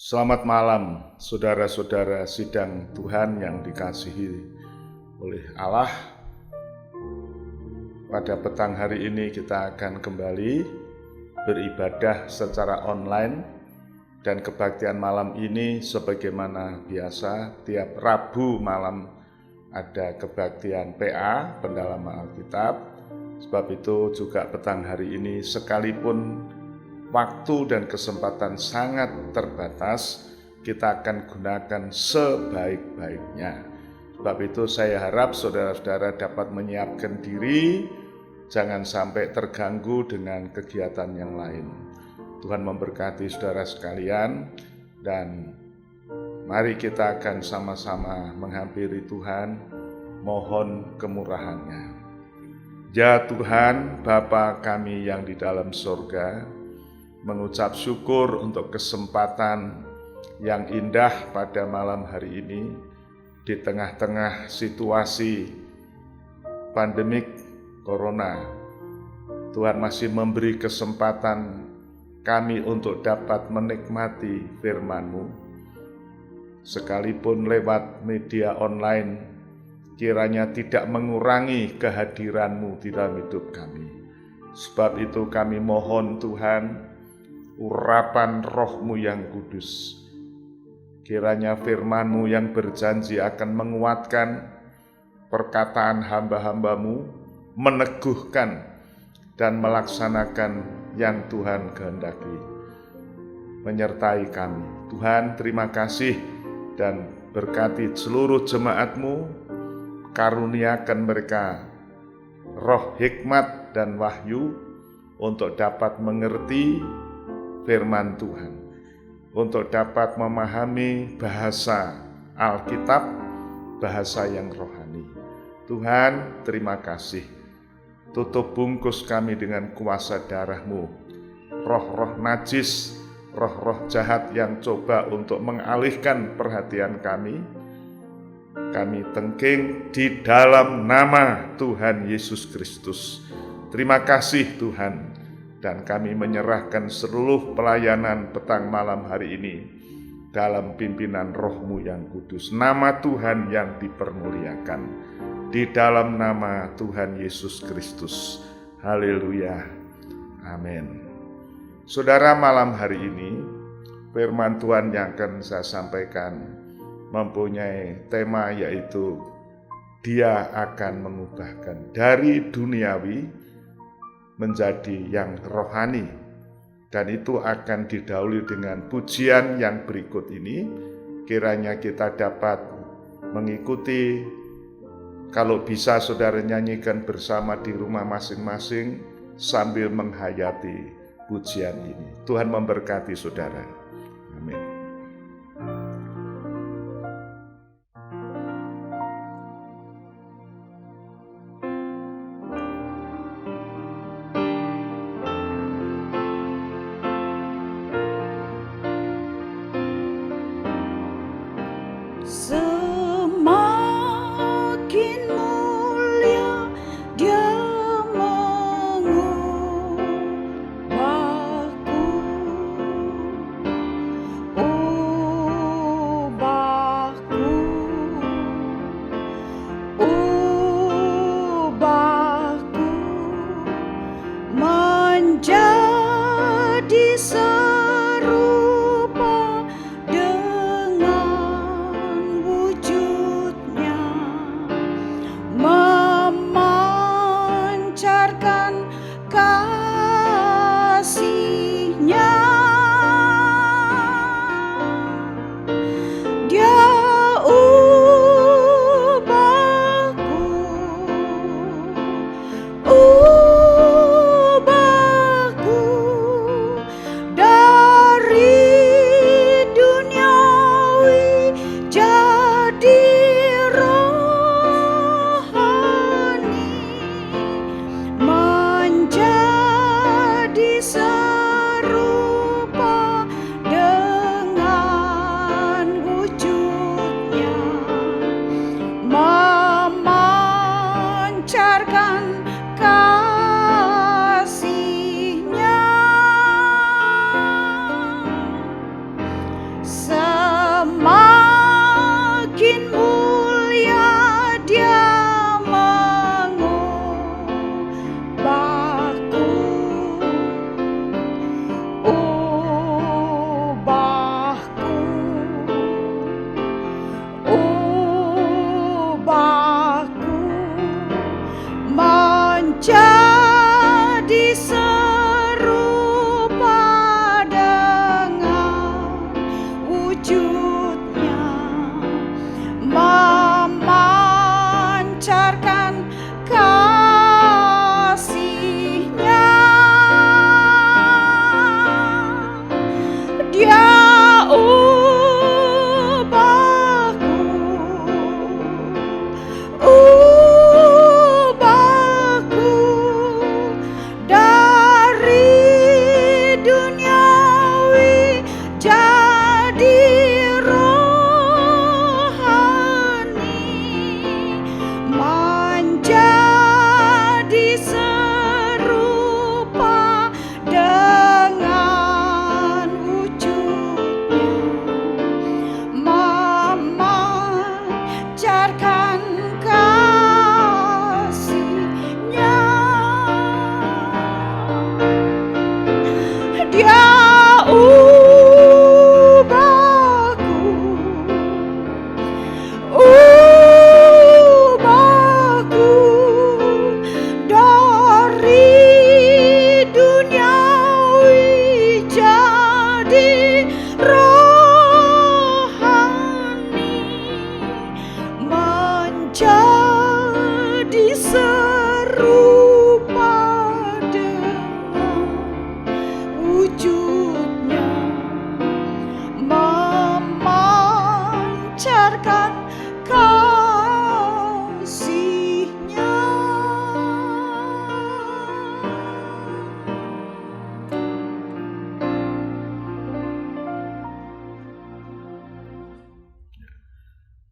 Selamat malam, saudara-saudara sidang Tuhan yang dikasihi oleh Allah. Pada petang hari ini kita akan kembali beribadah secara online, dan kebaktian malam ini sebagaimana biasa tiap Rabu malam ada kebaktian PA, pendalaman Alkitab. Sebab itu juga petang hari ini sekalipun waktu dan kesempatan sangat terbatas, kita akan gunakan sebaik-baiknya. Sebab itu saya harap saudara-saudara dapat menyiapkan diri, jangan sampai terganggu dengan kegiatan yang lain. Tuhan memberkati saudara sekalian, dan mari kita akan sama-sama menghampiri Tuhan, mohon kemurahan-Nya. Ya Tuhan, Bapa kami yang di dalam surga, mengucap syukur untuk kesempatan yang indah pada malam hari ini di tengah-tengah situasi pandemik corona. Tuhan masih memberi kesempatan kami untuk dapat menikmati firman-Mu, sekalipun lewat media online. Kiranya tidak mengurangi kehadiran-Mu di dalam hidup kami. Sebab itu kami mohon Tuhan, urapan Roh-Mu yang kudus, kiranya firman-Mu yang berjanji akan menguatkan perkataan hamba-hamba-Mu, meneguhkan dan melaksanakan yang Tuhan kehendaki. Menyertai kami. Tuhan, terima kasih dan berkati seluruh jemaat-Mu, karuniakan mereka roh hikmat dan wahyu untuk dapat mengerti firman Tuhan, untuk dapat memahami bahasa Alkitab, bahasa yang rohani. Tuhan, terima kasih. Tutup bungkus kami dengan kuasa darah-Mu. Roh-roh najis, roh-roh jahat yang coba untuk mengalihkan perhatian kami tengking di dalam nama Tuhan Yesus Kristus. Terima kasih Tuhan, dan kami menyerahkan seluruh pelayanan petang malam hari ini dalam pimpinan Roh-Mu yang kudus. Nama Tuhan yang dipermuliakan di dalam nama Tuhan Yesus Kristus. Haleluya. Amin. Saudara, malam hari ini firman Tuhan yang akan saya sampaikan mempunyai tema, yaitu Dia akan mengubahkan dari duniawi menjadi yang rohani. Dan itu akan didahului dengan pujian yang berikut ini. Kiranya kita dapat mengikuti. Kalau bisa saudara nyanyikan bersama di rumah masing-masing sambil menghayati pujian ini. Tuhan memberkati saudara. Amin. Semakin mulia Dia mengubahku, wujudnya memancarkan kasih-Nya.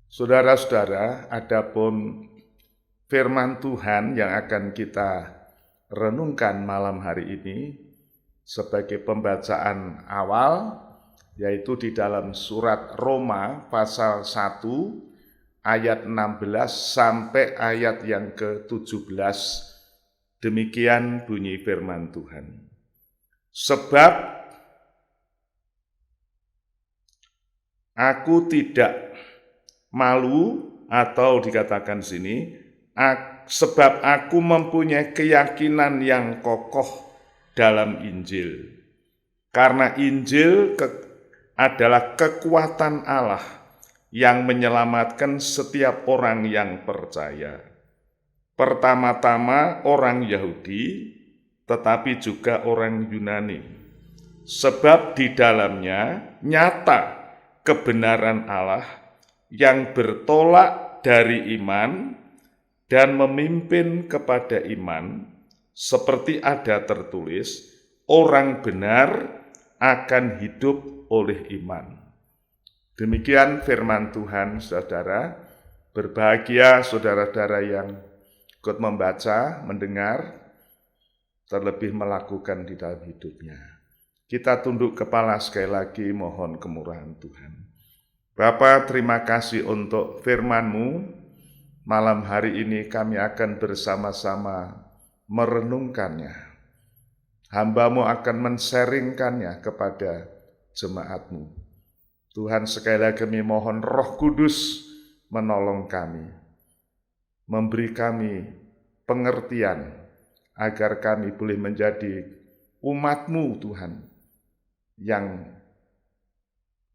Saudara-saudara, adapun firman Tuhan yang akan kita renungkan malam hari ini sebagai pembacaan awal, yaitu di dalam surat Roma pasal 1 ayat 16 sampai ayat yang ke-17. Demikian bunyi firman Tuhan. Sebab aku tidak malu, atau dikatakan sini, sebab aku mempunyai keyakinan yang kokoh dalam Injil. Karena Injil adalah kekuatan Allah yang menyelamatkan setiap orang yang percaya. Pertama-tama orang Yahudi, tetapi juga orang Yunani. Sebab di dalamnya nyata kebenaran Allah yang bertolak dari iman dan memimpin kepada iman, seperti ada tertulis, orang benar akan hidup oleh iman. Demikian firman Tuhan, saudara. Berbahagia saudara-saudara yang ikut membaca, mendengar, terlebih melakukan di dalam hidupnya. Kita tunduk kepala sekali lagi, mohon kemurahan Tuhan. Bapa, terima kasih untuk firman-Mu. Malam hari ini kami akan bersama-sama merenungkannya. Hamba-Mu akan men-sharingkannya kepada jemaat-Mu. Tuhan, sekali lagi kami mohon Roh Kudus menolong kami, memberi kami pengertian, agar kami boleh menjadi umat-Mu, Tuhan, yang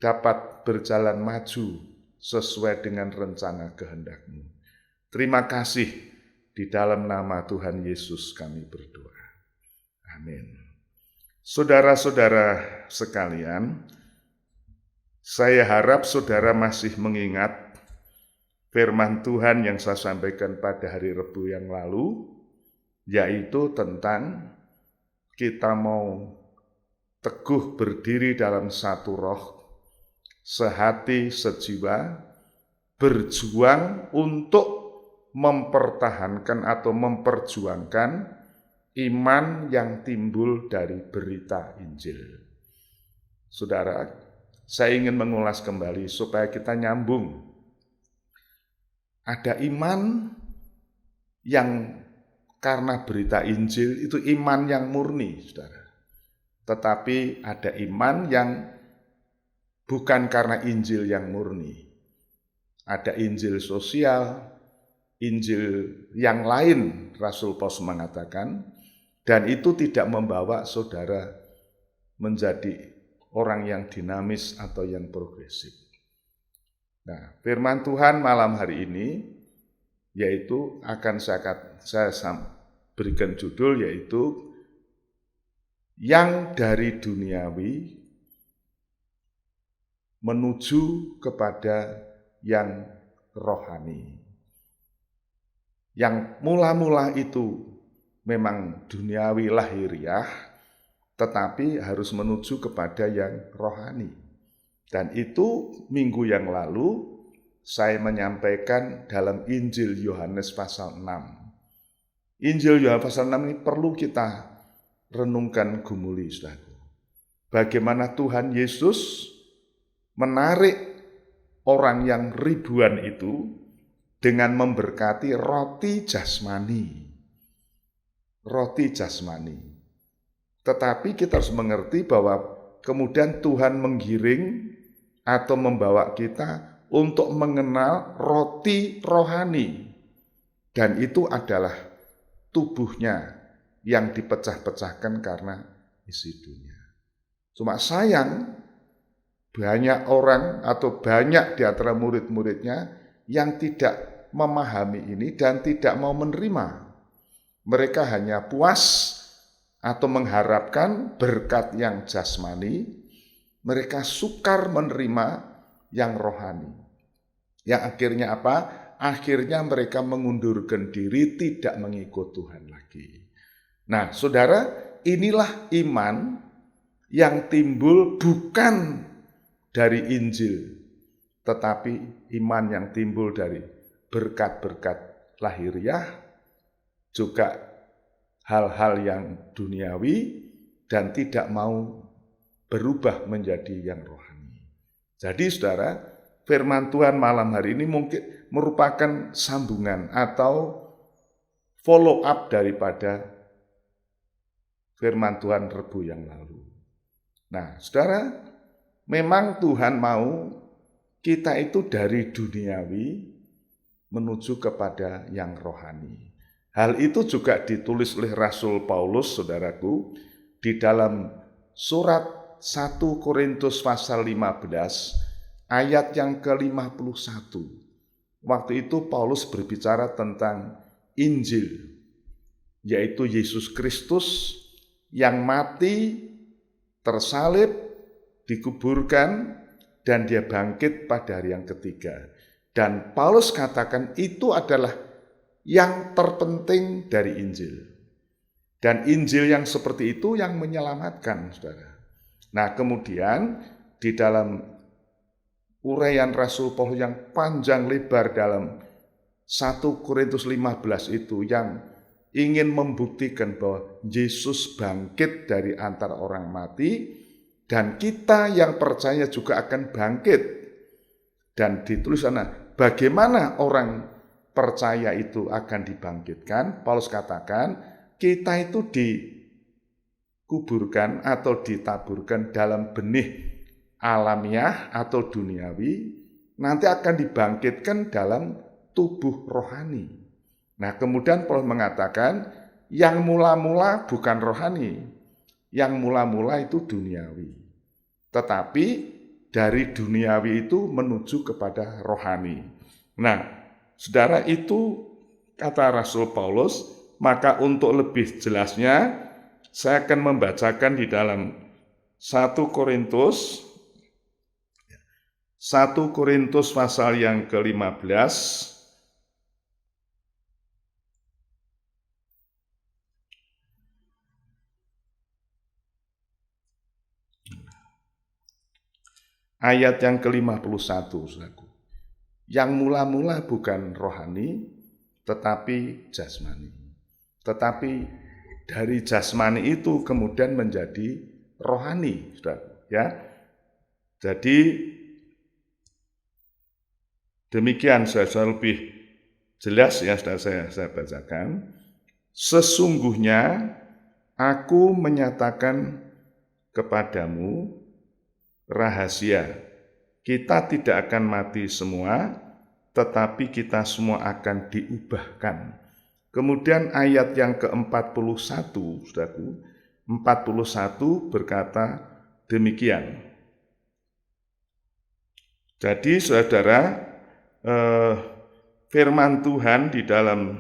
dapat berjalan maju sesuai dengan rencana kehendak-Mu. Terima kasih, di dalam nama Tuhan Yesus kami berdoa. Amin. Saudara-saudara sekalian, saya harap saudara masih mengingat firman Tuhan yang saya sampaikan pada hari Rabu yang lalu, yaitu tentang kita mau teguh berdiri dalam satu roh, sehati, sejiwa, berjuang untuk mempertahankan atau memperjuangkan iman yang timbul dari berita Injil. Saudara, saya ingin mengulas kembali supaya kita nyambung. Ada iman yang karena berita Injil itu iman yang murni, saudara. Tetapi ada iman yang bukan karena Injil yang murni. Ada Injil sosial, Injil yang lain, Rasul Paulus mengatakan, dan itu tidak membawa saudara menjadi orang yang dinamis atau yang progresif. Nah, firman Tuhan malam hari ini, yaitu akan saya berikan judul, yaitu yang dari duniawi menuju kepada yang rohani. Yang mula-mula itu memang duniawi lahiriah, tetapi harus menuju kepada yang rohani. Dan itu minggu yang lalu saya menyampaikan dalam Injil Yohanes pasal 6. Injil Yohanes pasal 6 ini perlu kita renungkan gumuli, saudara. Bagaimana Tuhan Yesus menarik orang yang ribuan itu dengan memberkati roti jasmani. Roti jasmani. Tetapi kita harus mengerti bahwa kemudian Tuhan menggiring atau membawa kita untuk mengenal roti rohani. Dan itu adalah tubuhnya yang dipecah-pecahkan karena isi dunia. Cuma sayang, banyak orang atau banyak di antara murid-muridnya yang tidak memahami ini dan tidak mau menerima. Mereka hanya puas atau mengharapkan berkat yang jasmani, mereka sukar menerima yang rohani. Yang akhirnya apa? Akhirnya mereka mengundurkan diri, tidak mengikut Tuhan lagi. Nah, saudara, inilah iman yang timbul bukan dari Injil, tetapi iman yang timbul dari berkat-berkat lahiriah, juga hal-hal yang duniawi, dan tidak mau berubah menjadi yang rohani. Jadi saudara, firman Tuhan malam hari ini mungkin merupakan sambungan atau follow up daripada firman Tuhan Rebu yang lalu. Nah, saudara, memang Tuhan mau kita itu dari duniawi menuju kepada yang rohani. Hal itu juga ditulis oleh Rasul Paulus, saudaraku, di dalam surat 1 Korintus pasal 15, ayat yang ke-51. Waktu itu Paulus berbicara tentang Injil, yaitu Yesus Kristus yang mati, tersalib, dikuburkan, dan dia bangkit pada hari yang ketiga. Dan Paulus katakan itu adalah yang terpenting dari Injil. Dan Injil yang seperti itu yang menyelamatkan, saudara. Nah, kemudian di dalam uraian Rasul Paulus yang panjang lebar dalam 1 Korintus 15 itu yang ingin membuktikan bahwa Yesus bangkit dari antara orang mati, dan kita yang percaya juga akan bangkit. Dan ditulis sana, bagaimana orang percaya itu akan dibangkitkan? Paulus katakan, kita itu dikuburkan atau ditaburkan dalam benih alamiah atau duniawi, nanti akan dibangkitkan dalam tubuh rohani. Nah, kemudian Paulus mengatakan, yang mula-mula bukan rohani, yang mula-mula itu duniawi. Tetapi dari duniawi itu menuju kepada rohani. Nah, saudara, itu kata Rasul Paulus. Maka untuk lebih jelasnya, saya akan membacakan di dalam 1 Korintus pasal yang ke-15, ayat yang ke-51, saudaraku. Yang mula-mula bukan rohani, tetapi jasmani. Tetapi dari jasmani itu kemudian menjadi rohani, saudaraku. Ya, jadi demikian saya lebih jelas ya, sudah saya bacakan. Sesungguhnya aku menyatakan kepadamu rahasia, kita tidak akan mati semua, tetapi kita semua akan diubahkan. Kemudian ayat yang ke-41, saudaraku, 41 berkata demikian. Jadi saudara, firman Tuhan di dalam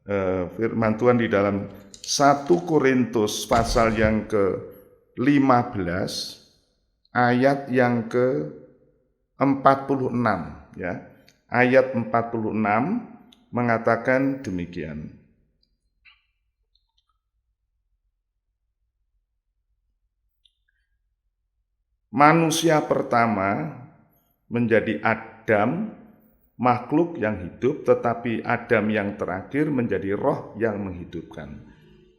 1 Korintus pasal yang ke-15, ayat yang ke-46, ya. Ayat 46 mengatakan demikian. Manusia pertama menjadi Adam, makhluk yang hidup, tetapi Adam yang terakhir menjadi roh yang menghidupkan.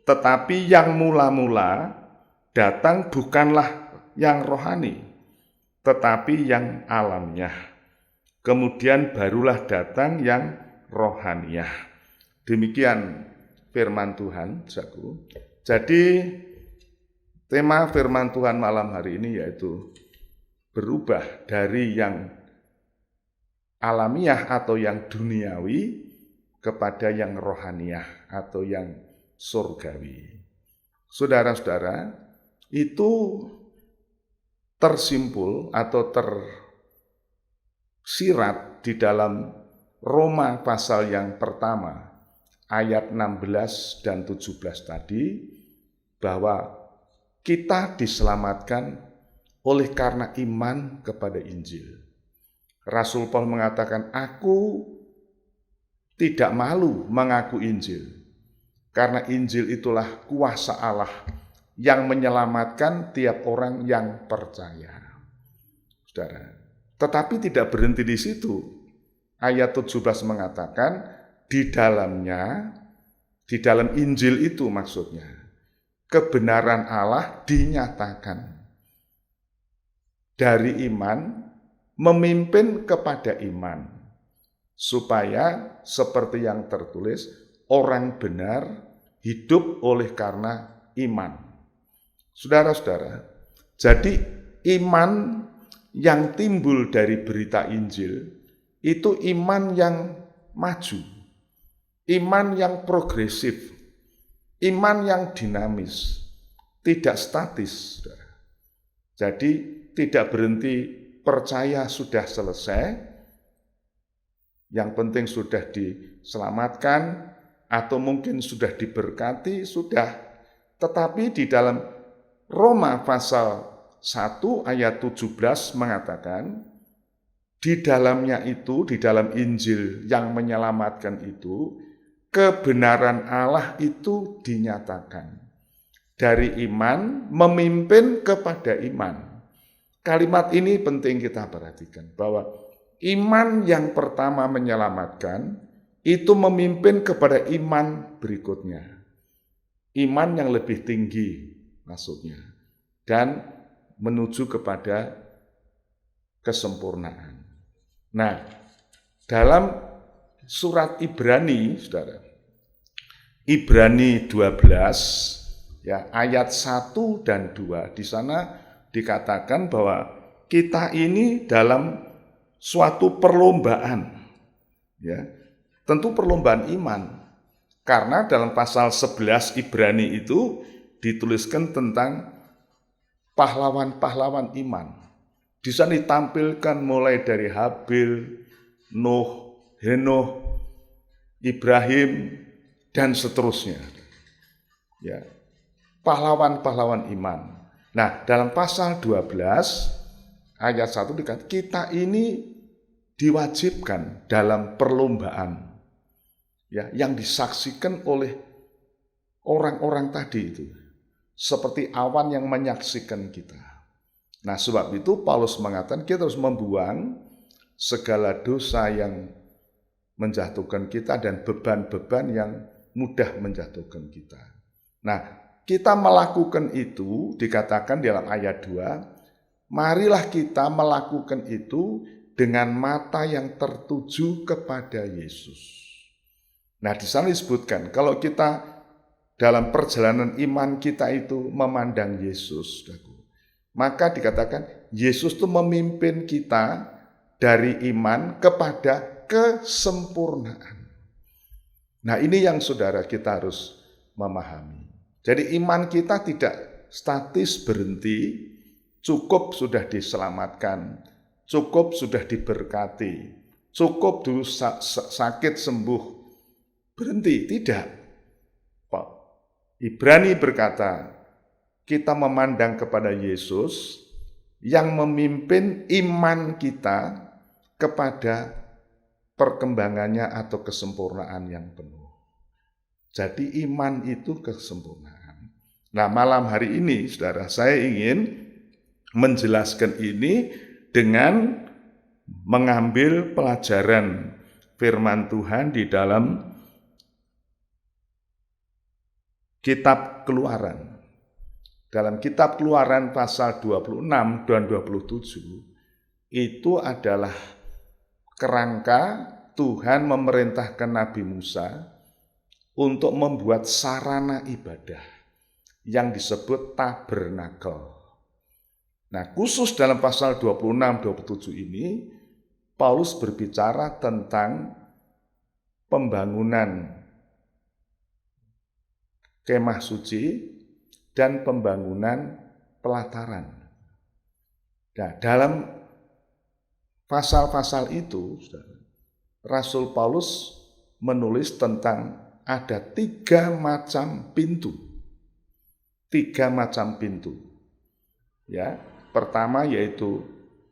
Tetapi yang mula-mula datang bukanlah yang rohani, tetapi yang alamiah. Kemudian barulah datang yang rohaniah. Demikian firman Tuhan, saudaraku. Jadi tema firman Tuhan malam hari ini yaitu berubah dari yang alamiah atau yang duniawi kepada yang rohaniah atau yang surgawi. Saudara-saudara, itu tersimpul atau tersirat di dalam Roma pasal yang pertama, ayat 16 dan 17 tadi, bahwa kita diselamatkan oleh karena iman kepada Injil. Rasul Paulus mengatakan, aku tidak malu mengaku Injil, karena Injil itulah kuasa Allah yang menyelamatkan tiap orang yang percaya. Saudara, tetapi tidak berhenti di situ. Ayat 17 mengatakan, di dalam Injil itu maksudnya, kebenaran Allah dinyatakan dari iman memimpin kepada iman, supaya seperti yang tertulis, orang benar hidup oleh karena iman. Saudara-saudara, jadi iman yang timbul dari berita Injil itu iman yang maju, iman yang progresif, iman yang dinamis, tidak statis. Jadi tidak berhenti percaya sudah selesai, yang penting sudah diselamatkan, atau mungkin sudah diberkati, sudah. Tetapi di dalam Roma pasal 1 ayat 17 mengatakan, di dalamnya itu, di dalam Injil yang menyelamatkan itu, kebenaran Allah itu dinyatakan. Dari iman memimpin kepada iman. Kalimat ini penting kita perhatikan, bahwa iman yang pertama menyelamatkan, itu memimpin kepada iman berikutnya. Iman yang lebih tinggi maksudnya. Dan menuju kepada kesempurnaan. Nah, dalam surat Ibrani, saudara, Ibrani 12, ya, ayat 1 dan 2, di sana dikatakan bahwa kita ini dalam suatu perlombaan, ya, tentu perlombaan iman, karena dalam pasal 11 Ibrani itu dituliskan tentang pahlawan-pahlawan iman. Di sana ditampilkan mulai dari Habil, Nuh, Henoh, Ibrahim, dan seterusnya. Ya, pahlawan-pahlawan iman. Nah, dalam pasal 12 ayat 1 dikatakan kita ini diwajibkan dalam perlombaan, ya, yang disaksikan oleh orang-orang tadi itu, seperti awan yang menyaksikan kita. Nah, sebab itu Paulus mengatakan kita harus membuang segala dosa yang menjatuhkan kita dan beban-beban yang mudah menjatuhkan kita. Nah, kita melakukan itu dikatakan dalam ayat 2, marilah kita melakukan itu dengan mata yang tertuju kepada Yesus. Nah, di sana disebutkan kalau kita dalam perjalanan iman kita itu memandang Yesus, maka dikatakan Yesus itu memimpin kita dari iman kepada kesempurnaan. Nah, ini yang saudara kita harus memahami. Jadi iman kita tidak statis berhenti, cukup sudah diselamatkan, cukup sudah diberkati, cukup dulu sakit sembuh, berhenti, tidak. Ibrani berkata, kita memandang kepada Yesus yang memimpin iman kita kepada perkembangannya atau kesempurnaan yang penuh. Jadi iman itu kesempurnaan. Nah, malam hari ini, saudara, saya ingin menjelaskan ini dengan mengambil pelajaran firman Tuhan di dalam kitab Keluaran. Dalam kitab Keluaran pasal 26 dan 27, itu adalah kerangka Tuhan memerintahkan Nabi Musa untuk membuat sarana ibadah yang disebut tabernakel. Nah, khusus dalam pasal 26-27 ini, Paulus berbicara tentang pembangunan kemah suci dan pembangunan pelataran. Nah, dalam pasal-pasal itu, Rasul Paulus menulis tentang ada 3 macam pintu. 3 macam pintu. Ya, pertama yaitu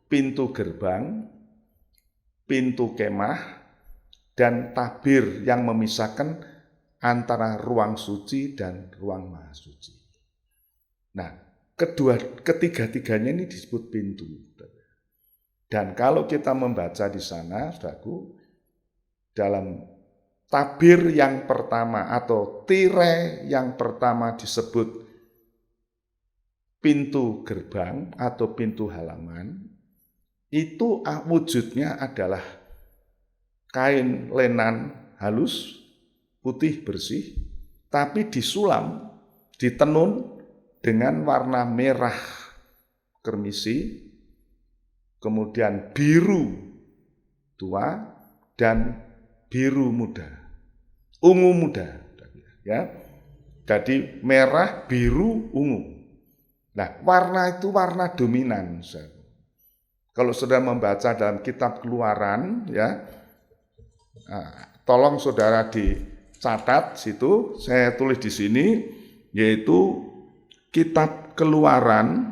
pintu gerbang, pintu kemah, dan tabir yang memisahkan antara ruang suci dan ruang maha suci. Nah, ketiga-tiganya ini disebut pintu. Dan kalau kita membaca di sana, saudaraku, dalam tabir yang pertama atau tirai yang pertama disebut pintu gerbang atau pintu halaman, itu wujudnya adalah kain lenan halus, putih bersih, tapi disulam, ditenun dengan warna merah kermisi, kemudian biru tua, dan biru muda, ungu muda. Ya. Jadi merah, biru, ungu. Nah, warna itu warna dominan. Kalau saudara membaca dalam kitab Keluaran, ya, tolong saudara dicatat situ. Saya tulis di sini, yaitu kitab Keluaran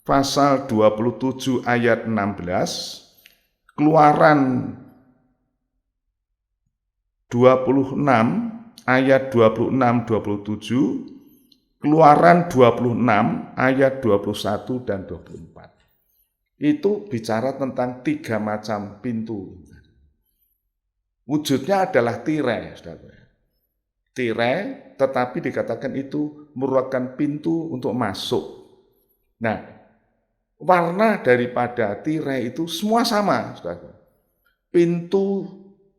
pasal 27 ayat 16, Keluaran 26 ayat 26-27, Keluaran 26 ayat 21 dan 24. Itu bicara tentang 3 macam pintu. Wujudnya adalah tirai, saudara. Tirai, tetapi dikatakan itu merupakan pintu untuk masuk. Nah, warna daripada tirai itu semua sama, saudara. Pintu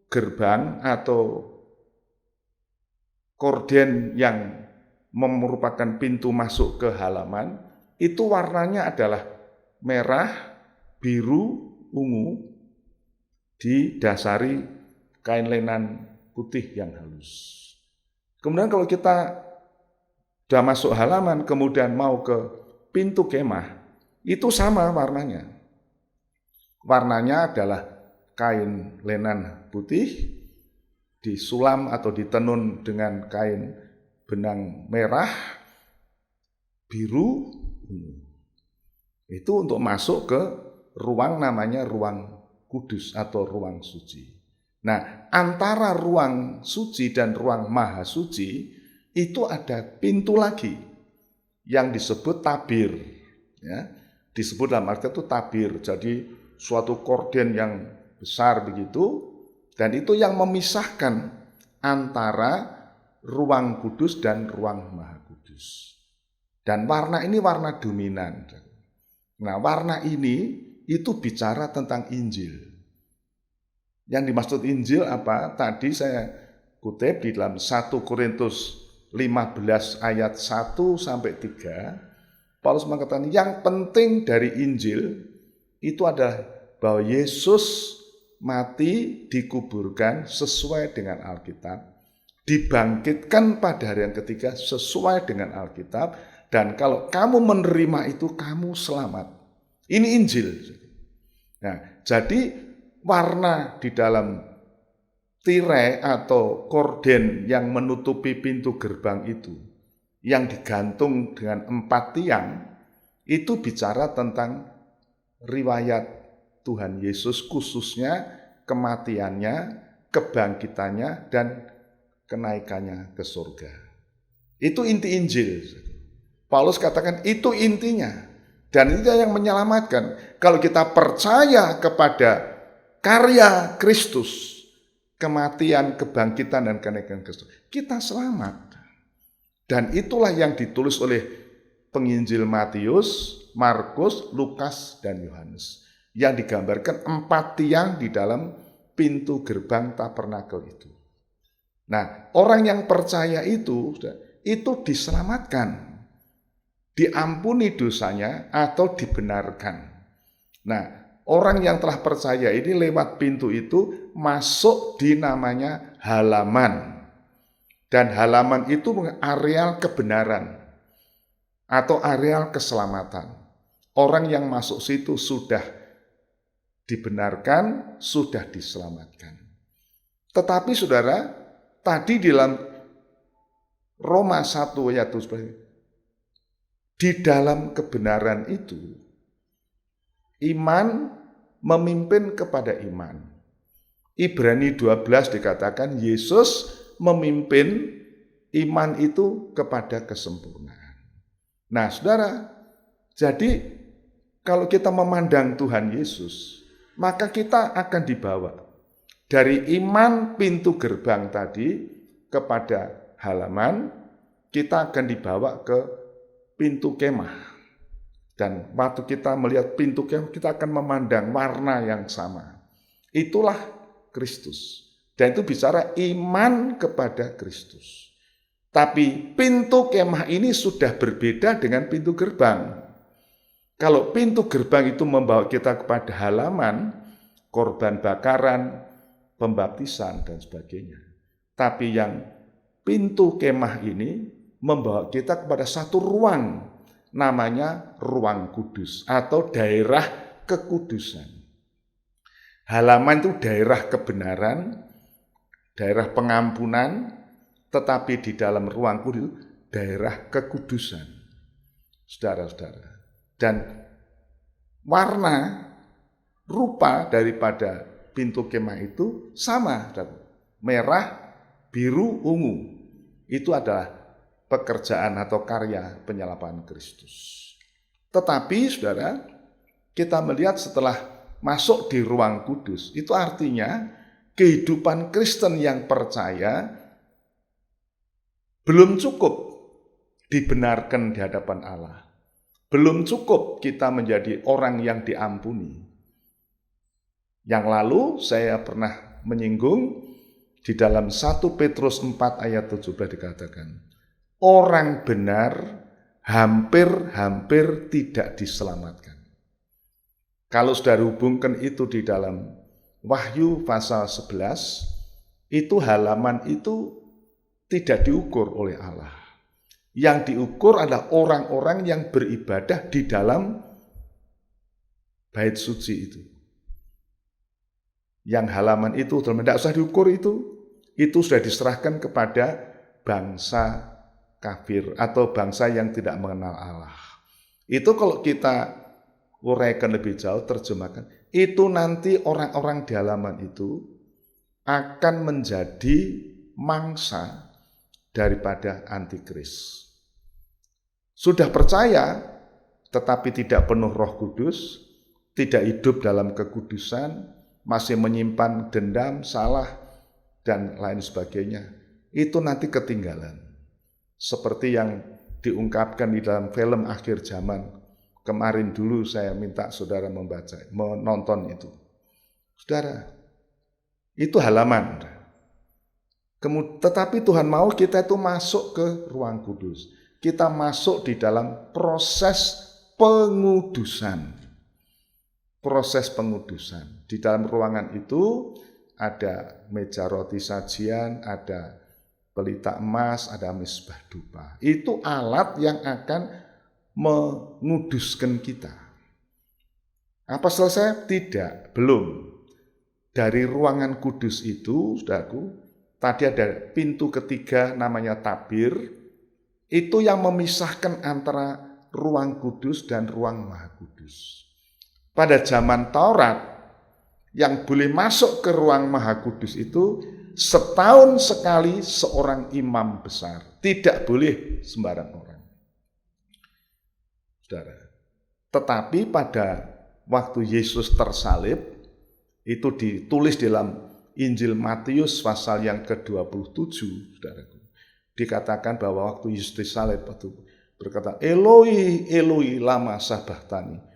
gerbang atau korden yang merupakan pintu masuk ke halaman, itu warnanya adalah merah, biru, ungu, didasari kain lenan putih yang halus. Kemudian kalau kita sudah masuk halaman, kemudian mau ke pintu kemah, itu sama warnanya. Warnanya adalah kain lenan putih, disulam atau ditenun dengan kain benang merah, biru, ungu. Itu untuk masuk ke ruang namanya ruang kudus atau ruang suci. Nah, antara ruang suci dan ruang maha suci itu ada pintu lagi yang disebut tabir. Ya, disebut dalam arti itu tabir. Jadi suatu korden yang besar begitu, dan itu yang memisahkan antara ruang kudus dan ruang maha kudus. Dan warna ini warna dominan. Nah, warna ini itu bicara tentang Injil. Yang dimaksud Injil apa? Tadi saya kutip di dalam 1 Korintus 15 ayat 1 sampai 3. Paulus mengatakan yang penting dari Injil itu adalah bahwa Yesus mati, dikuburkan sesuai dengan Alkitab, dibangkitkan pada hari yang ketiga sesuai dengan Alkitab, dan kalau kamu menerima itu kamu selamat. Ini Injil. Nah, jadi warna di dalam tirai atau korden yang menutupi pintu gerbang itu, yang digantung dengan 4 tiang, itu bicara tentang riwayat Tuhan Yesus, khususnya kematiannya, kebangkitannya, dan kenaikannya ke surga. Itu inti Injil. Paulus katakan itu intinya. Dan itu yang menyelamatkan. Kalau kita percaya kepada karya Kristus, kematian, kebangkitan, dan kenaikan Kristus, kita selamat. Dan itulah yang ditulis oleh penginjil Matius, Markus, Lukas, dan Yohanes, yang digambarkan 4 tiang di dalam pintu gerbang tabernakel itu. Nah, orang yang percaya itu diselamatkan, diampuni dosanya atau dibenarkan. Nah, orang yang telah percaya ini lewat pintu itu masuk di namanya halaman. Dan halaman itu areal kebenaran atau areal keselamatan. Orang yang masuk situ sudah dibenarkan, sudah diselamatkan. Tetapi saudara, tadi di dalam Roma 1 ayat 7, Di dalam kebenaran itu, iman memimpin kepada iman. Ibrani 12 dikatakan Yesus memimpin iman itu kepada kesempurnaan. Nah, saudara, jadi kalau kita memandang Tuhan Yesus, maka kita akan dibawa dari iman pintu gerbang tadi kepada halaman, kita akan dibawa ke pintu kemah. Dan waktu kita melihat pintu kemah, kita akan memandang warna yang sama. Itulah Kristus. Dan itu bicara iman kepada Kristus. Tapi pintu kemah ini sudah berbeda dengan pintu gerbang. Kalau pintu gerbang itu membawa kita kepada halaman, korban bakaran, pembaptisan, dan sebagainya. Tapi yang pintu kemah ini membawa kita kepada satu ruang, namanya ruang kudus atau daerah kekudusan. Halaman itu daerah kebenaran, daerah pengampunan, tetapi di dalam ruang kudus, daerah kekudusan. Saudara-saudara. Dan warna, rupa daripada pintu kemah itu sama. Merah, biru, ungu. Itu adalah pekerjaan atau karya penyaliban Kristus. Tetapi saudara, kita melihat setelah masuk di ruang kudus, itu artinya kehidupan Kristen yang percaya belum cukup dibenarkan di hadapan Allah. Belum cukup kita menjadi orang yang diampuni. Yang lalu saya pernah menyinggung di dalam 1 Petrus 4 ayat 17 dikatakan, orang benar hampir tidak diselamatkan. Kalau sudah hubungkan itu di dalam Wahyu pasal 11, itu halaman itu tidak diukur oleh Allah. Yang diukur adalah orang-orang yang beribadah di dalam bait suci itu. Yang halaman itu tidak usah diukur itu sudah diserahkan kepada bangsa kafir atau bangsa yang tidak mengenal Allah. Itu kalau kita uraikan lebih jauh, terjemahkan, itu nanti orang-orang di halaman itu akan menjadi mangsa daripada antikris. Sudah percaya, tetapi tidak penuh Roh Kudus, tidak hidup dalam kekudusan, masih menyimpan dendam, salah, dan lain sebagainya. Itu nanti ketinggalan. Seperti yang diungkapkan di dalam film Akhir Zaman. Kemarin dulu saya minta saudara menonton itu. Saudara, itu halaman. Tetapi Tuhan mau kita itu masuk ke ruang kudus. Kita masuk di dalam proses pengudusan. Proses pengudusan. Di dalam ruangan itu ada meja roti sajian, ada pelita emas, ada misbah dupa. Itu alat yang akan menguduskan kita. Apa selesai? Tidak, belum. Dari ruangan kudus itu, saudaraku, tadi ada pintu ketiga namanya tabir, itu yang memisahkan antara ruang kudus dan ruang maha kudus. Pada zaman Taurat, yang boleh masuk ke ruang maha kudus itu setahun sekali seorang imam besar. Tidak boleh sembarang orang. Saudara. Tetapi pada waktu Yesus tersalib, itu ditulis dalam Injil Matius pasal yang ke-27, saudaraku. Dikatakan bahwa waktu Yesus disalib itu berkata, Eloi, Eloi, lama sabachthani.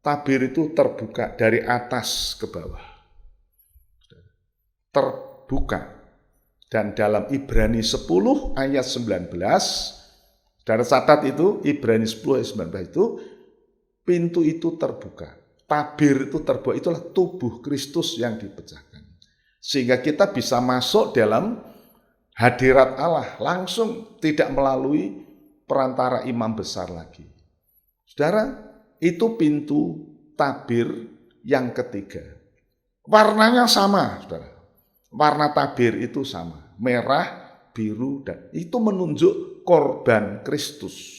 Tabir itu terbuka dari atas ke bawah. Terbuka. Dan dalam Ibrani 10 ayat 19, saudara catat itu, Ibrani 10 ayat 19 itu, pintu itu terbuka. Tabir itu terbuka, itulah tubuh Kristus yang dipecahkan. Sehingga kita bisa masuk dalam hadirat Allah, langsung tidak melalui perantara imam besar lagi. Saudara, itu pintu tabir yang ketiga. Warnanya sama, saudara. Warna tabir itu sama, merah, biru, dan itu menunjuk korban Kristus.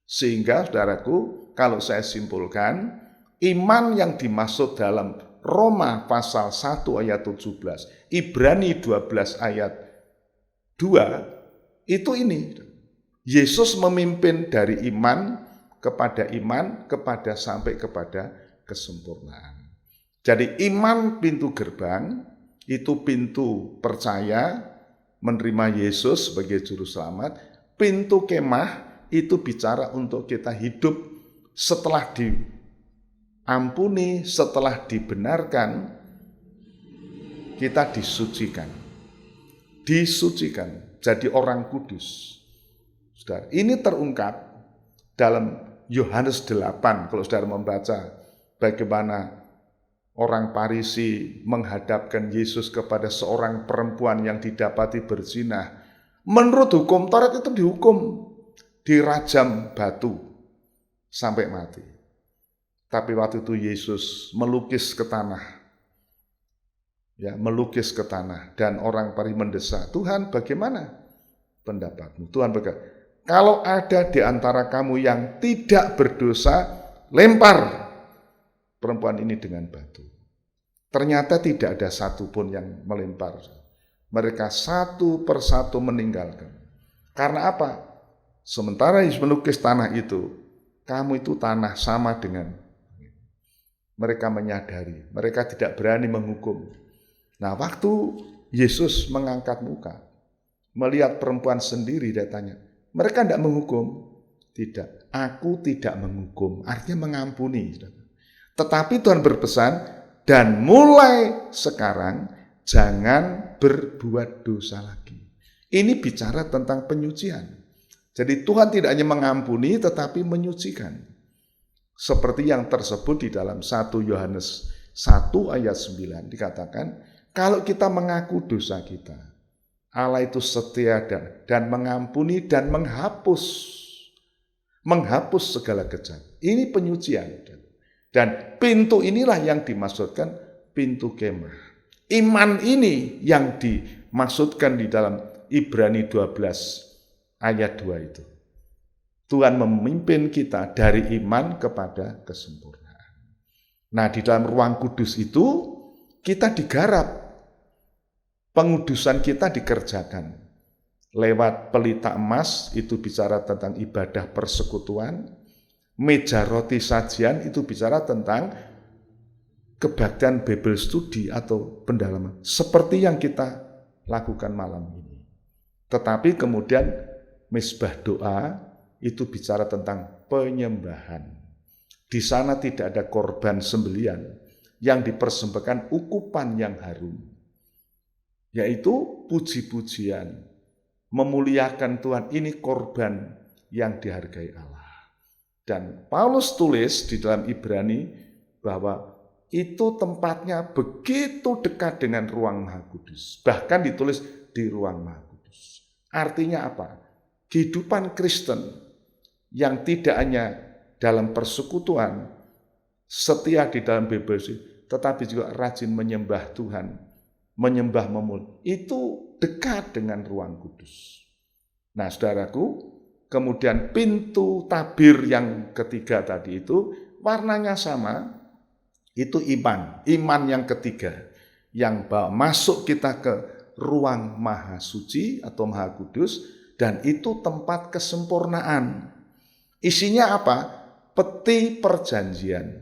Sehingga saudaraku, kalau saya simpulkan, iman yang dimaksud dalam Roma pasal 1 ayat 17, Ibrani 12 ayat 2, itu ini. Yesus memimpin dari iman kepada sampai kepada kesempurnaan. Jadi iman pintu gerbang, itu pintu percaya, menerima Yesus sebagai juru selamat. Pintu kemah, itu bicara untuk kita hidup setelah diampuni, setelah dibenarkan, kita disucikan. Disucikan, jadi orang kudus. Saudara, ini terungkap dalam Yohanes 8, kalau saudara membaca bagaimana orang Farisi menghadapkan Yesus kepada seorang perempuan yang didapati berzina. Menurut hukum Taurat itu dihukum, dirajam batu sampai mati. Tapi waktu itu Yesus melukis ke tanah. Ya, melukis ke tanah, dan orang Farisi mendesak, "Tuhan, bagaimana pendapatmu?" Tuhan berkata, "Kalau ada di antara kamu yang tidak berdosa, lempar perempuan ini dengan batu." Ternyata tidak ada satupun yang melempar. Mereka satu persatu meninggalkan. Karena apa? Sementara Yesus melukis tanah itu, kamu itu tanah sama dengan. Mereka menyadari, mereka tidak berani menghukum. Nah, waktu Yesus mengangkat muka, melihat perempuan sendiri, dia tanya, mereka tidak menghukum? Tidak, aku tidak menghukum, artinya mengampuni. Tetapi Tuhan berpesan, dan mulai sekarang jangan berbuat dosa lagi. Ini bicara tentang penyucian. Jadi Tuhan tidak hanya mengampuni tetapi menyucikan. Seperti yang tersebut di dalam 1 Yohanes 1 ayat 9 dikatakan, kalau kita mengaku dosa kita, Allah itu setia dan mengampuni dan menghapus segala kejahatan. Ini penyucian. Dan pintu inilah yang dimaksudkan pintu kemah. Iman ini yang dimaksudkan di dalam Ibrani 12 ayat 2 itu. Tuhan memimpin kita dari iman kepada kesempurnaan. Nah, di dalam ruang kudus itu kita digarap. Pengudusan kita dikerjakan. Lewat pelita emas, itu bicara tentang ibadah persekutuan. Meja roti sajian itu bicara tentang kebaktian Bible study atau pendalaman. Seperti yang kita lakukan malam ini. Tetapi kemudian misbah doa itu bicara tentang penyembahan. Di sana tidak ada korban sembelian, yang dipersembahkan ukupan yang harum, yaitu puji-pujian, memuliakan Tuhan. Ini korban yang dihargai Allah. Dan Paulus tulis di dalam Ibrani bahwa itu tempatnya begitu dekat dengan ruang Maha Kudus. Bahkan ditulis di ruang Maha Kudus. Artinya apa? Kehidupan Kristen yang tidak hanya dalam persekutuan, setia di dalam bebas, tetapi juga rajin menyembah Tuhan, menyembah itu dekat dengan ruang kudus. Nah, saudaraku, kemudian pintu tabir yang ketiga tadi itu warnanya sama, itu iman yang ketiga, yang masuk kita ke ruang maha suci atau maha kudus, dan itu tempat kesempurnaan. Isinya apa? Peti perjanjian,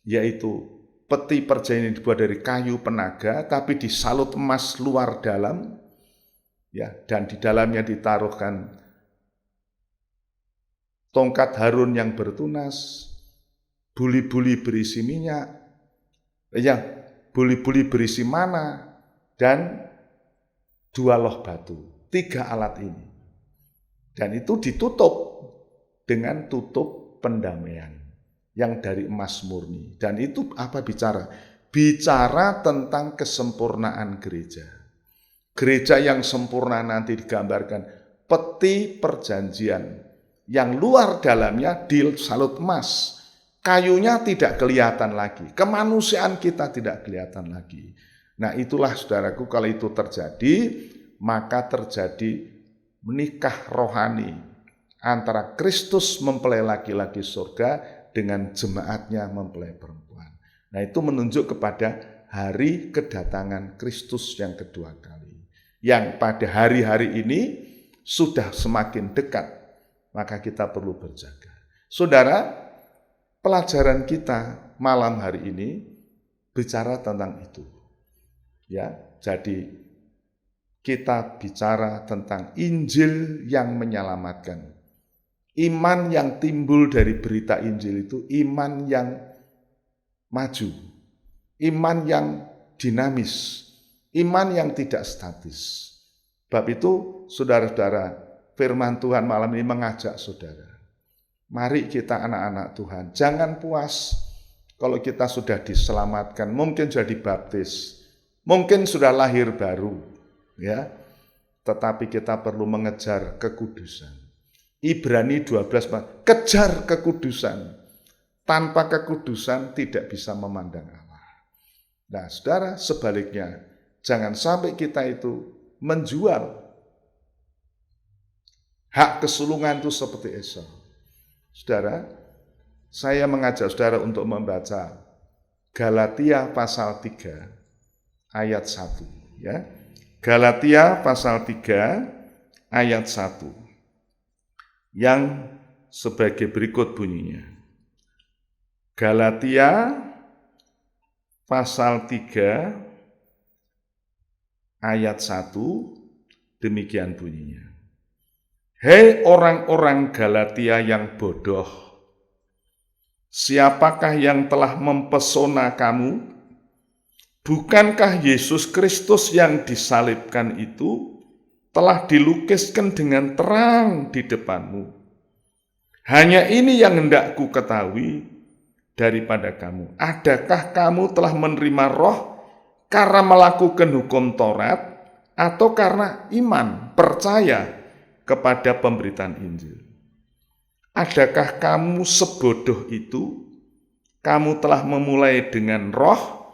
yaitu peti perjanjian yang dibuat dari kayu penaga, tapi disalut emas luar dalam, ya, dan di dalamnya ditaruhkan tongkat Harun yang bertunas, buli-buli berisi minyak, buli-buli berisi mana, dan 2 loh batu. 3 alat ini. Dan itu ditutup dengan tutup pendamaian yang dari emas murni. Dan itu apa bicara? Bicara tentang kesempurnaan gereja. Gereja yang sempurna nanti digambarkan peti perjanjian, yang luar dalamnya disalut emas. Kayunya tidak kelihatan lagi. Kemanusiaan kita tidak kelihatan lagi. Nah, itulah saudaraku, kalau itu terjadi, maka terjadi menikah rohani antara Kristus mempelai laki-laki surga dengan jemaatnya mempelai perempuan. Nah, itu menunjuk kepada hari kedatangan Kristus yang kedua kali. Yang pada hari-hari ini sudah semakin dekat, maka kita perlu berjaga. Saudara, pelajaran kita malam hari ini bicara tentang itu. Ya, jadi kita bicara tentang Injil yang menyelamatkan. Iman yang timbul dari berita Injil itu iman yang maju, iman yang dinamis, iman yang tidak statis. Bab itu, saudara-saudara, firman Tuhan malam ini mengajak saudara. Mari kita anak-anak Tuhan, jangan puas kalau kita sudah diselamatkan, mungkin sudah dibaptis, mungkin sudah lahir baru, ya. Tetapi kita perlu mengejar kekudusan. Ibrani 12, kejar kekudusan. Tanpa kekudusan tidak bisa memandang Allah. Nah, saudara, sebaliknya, jangan sampai kita itu menjual hak kesulungan itu seperti Esau. Saudara, saya mengajak saudara untuk membaca Galatia pasal 3 ayat 1, ya. Galatia pasal 3 ayat 1 yang sebagai berikut bunyinya. Galatia pasal 3 ayat 1 demikian bunyinya. Hei orang-orang Galatia yang bodoh, siapakah yang telah mempesona kamu? Bukankah Yesus Kristus yang disalibkan itu telah dilukiskan dengan terang di depanmu? Hanya ini yang hendak ku ketahui daripada kamu. Adakah kamu telah menerima roh karena melakukan hukum Taurat atau karena iman, percaya kepada pemberitaan Injil? Adakah kamu sebodoh itu? Kamu telah memulai dengan roh.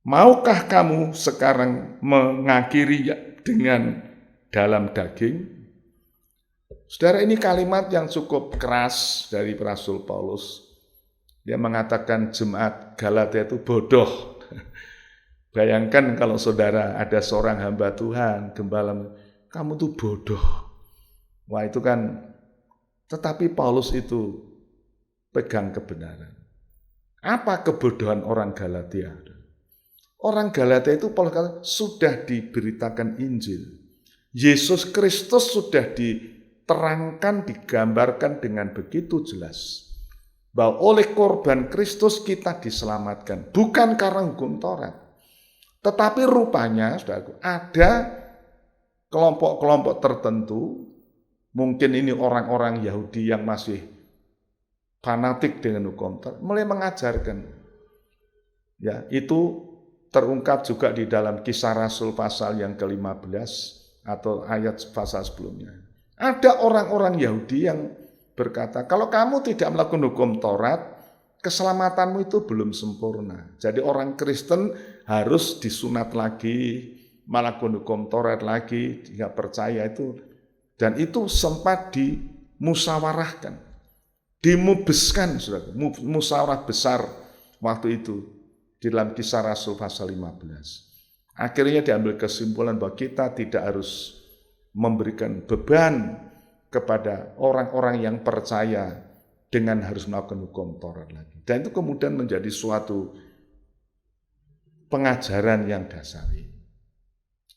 Maukah kamu sekarang mengakhiri dengan dalam daging? Saudara, ini kalimat yang cukup keras dari Rasul Paulus. Dia mengatakan jemaat Galatia itu bodoh. Bayangkan kalau saudara ada seorang hamba Tuhan, gembala, kamu tuh bodoh. Wah, itu kan, tetapi Paulus itu pegang kebenaran. Apa kebodohan orang Galatia? Orang Galatia itu Paulus kata sudah diberitakan Injil. Yesus Kristus sudah diterangkan, digambarkan dengan begitu jelas. Bahwa oleh korban Kristus kita diselamatkan. Bukan karena hukum Taurat. Tetapi rupanya, saudaraku, ada kelompok-kelompok tertentu, mungkin ini orang-orang Yahudi yang masih fanatik dengan hukum Taurat, mulai mengajarkan. Ya, itu terungkap juga di dalam Kisah Rasul pasal yang ke-15 atau ayat pasal sebelumnya. Ada orang-orang Yahudi yang berkata, kalau kamu tidak melakukan hukum Taurat, keselamatanmu itu belum sempurna. Jadi orang Kristen harus disunat lagi, melakukan hukum Taurat lagi, jika percaya itu. Dan itu sempat dimusyawarahkan, dimubeskan, musyawarah besar waktu itu. Di dalam Kisah Rasul pasal 15. Akhirnya diambil kesimpulan bahwa kita tidak harus memberikan beban kepada orang-orang yang percaya dengan harus melakukan hukum Taurat lagi. Dan itu kemudian menjadi suatu pengajaran yang dasari.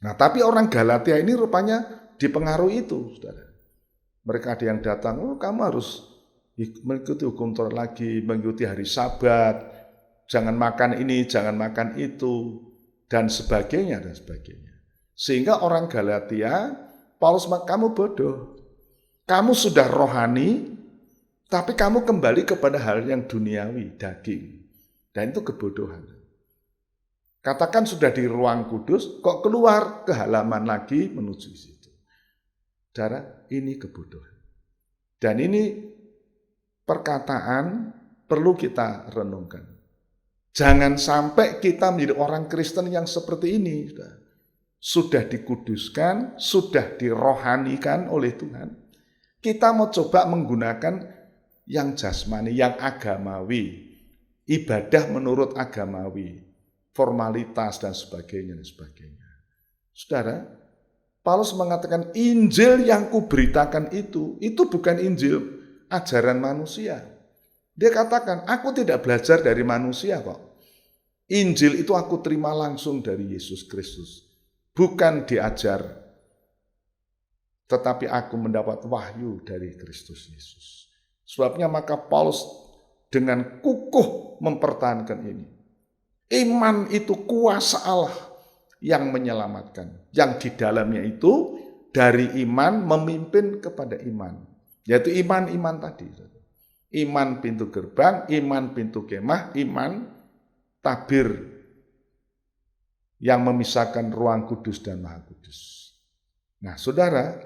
Nah, tapi orang Galatia ini rupanya dipengaruhi itu, saudara. Mereka ada yang datang, kamu harus mengikuti hukum Taurat lagi, mengikuti hari Sabat, jangan makan ini, jangan makan itu, dan sebagainya, dan sebagainya. Sehingga orang Galatia, Paulus, kamu bodoh. Kamu sudah rohani, tapi kamu kembali kepada hal yang duniawi, daging. Dan itu kebodohan. Katakan sudah di ruang kudus, kok keluar ke halaman lagi menuju situ. Saudara, ini kebodohan. Dan ini perkataan perlu kita renungkan. Jangan sampai kita menjadi orang Kristen yang seperti ini. sudah dikuduskan, sudah dirohanikan oleh Tuhan. Kita mau coba menggunakan yang jasmani, yang agamawi, ibadah menurut agamawi, formalitas dan sebagainya. Saudara, Paulus mengatakan Injil yang kuberitakan itu bukan Injil ajaran manusia. Dia katakan, aku tidak belajar dari manusia kok. Injil itu aku terima langsung dari Yesus Kristus. Bukan diajar, tetapi aku mendapat wahyu dari Kristus Yesus. Sebabnya maka Paulus dengan kukuh mempertahankan ini. Iman itu kuasa Allah yang menyelamatkan. Yang di dalamnya itu dari iman memimpin kepada iman. Yaitu iman-iman tadi. Iman pintu gerbang, iman pintu kemah, iman tabir yang memisahkan ruang kudus dan maha kudus. Nah, saudara,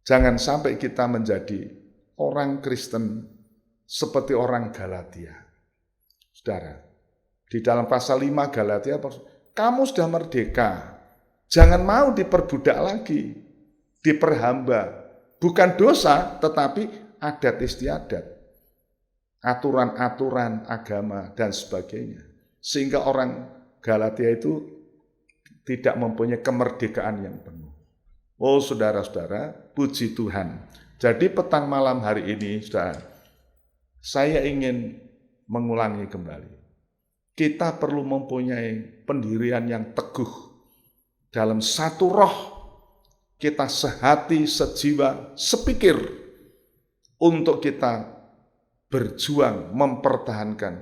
jangan sampai kita menjadi orang Kristen seperti orang Galatia. Saudara, di dalam pasal 5 Galatia, kamu sudah merdeka, jangan mau diperbudak lagi, diperhamba. Bukan dosa, tetapi adat istiadat, aturan-aturan agama, dan sebagainya. Sehingga orang Galatia itu tidak mempunyai kemerdekaan yang penuh. Oh saudara-saudara, puji Tuhan. Jadi petang malam hari ini, saudara, saya ingin mengulangi kembali. Kita perlu mempunyai pendirian yang teguh dalam satu roh. Kita sehati, sejiwa, sepikir untuk kita berjuang mempertahankan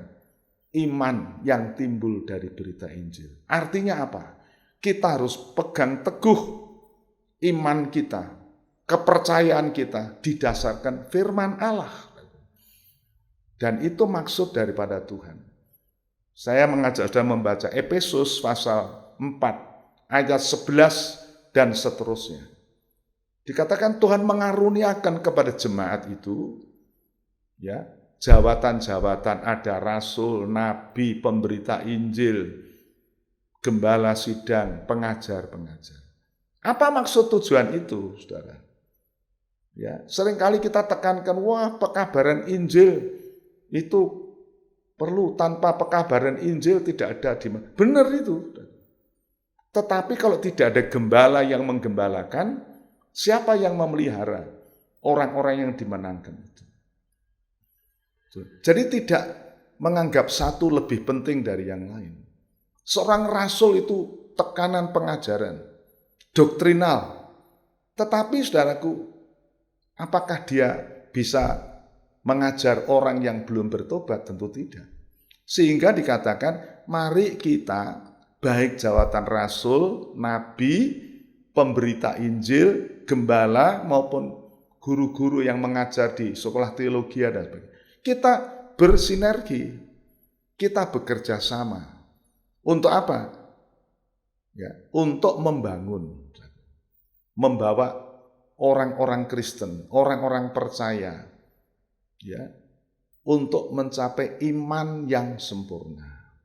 iman yang timbul dari berita Injil. Artinya apa? Kita harus pegang teguh iman kita, kepercayaan kita didasarkan firman Allah. Dan itu maksud daripada Tuhan. Saya mengajak saudara membaca Efesus pasal 4 ayat 11 dan seterusnya. Dikatakan Tuhan mengaruniakan kepada jemaat itu ya, jabatan-jabatan, ada rasul, nabi, pemberita Injil, gembala sidang, pengajar-pengajar. Apa maksud tujuan itu, saudara? Ya, seringkali kita tekankan, wah pekabaran Injil itu perlu, tanpa pekabaran Injil tidak ada di mana. Benar itu. Tetapi kalau tidak ada gembala yang menggembalakan, siapa yang memelihara orang-orang yang dimenangkan itu? Jadi tidak menganggap satu lebih penting dari yang lain. Seorang rasul itu tekanan pengajaran, doktrinal. Tetapi saudaraku, apakah dia bisa mengajar orang yang belum bertobat? Tentu tidak. Sehingga dikatakan, mari kita baik jawatan rasul, nabi, pemberita Injil, gembala maupun guru-guru yang mengajar di sekolah teologi dan sebagainya. Kita bersinergi, kita bekerja sama. Untuk apa? Ya, untuk membawa orang-orang Kristen, orang-orang percaya, ya, untuk mencapai iman yang sempurna.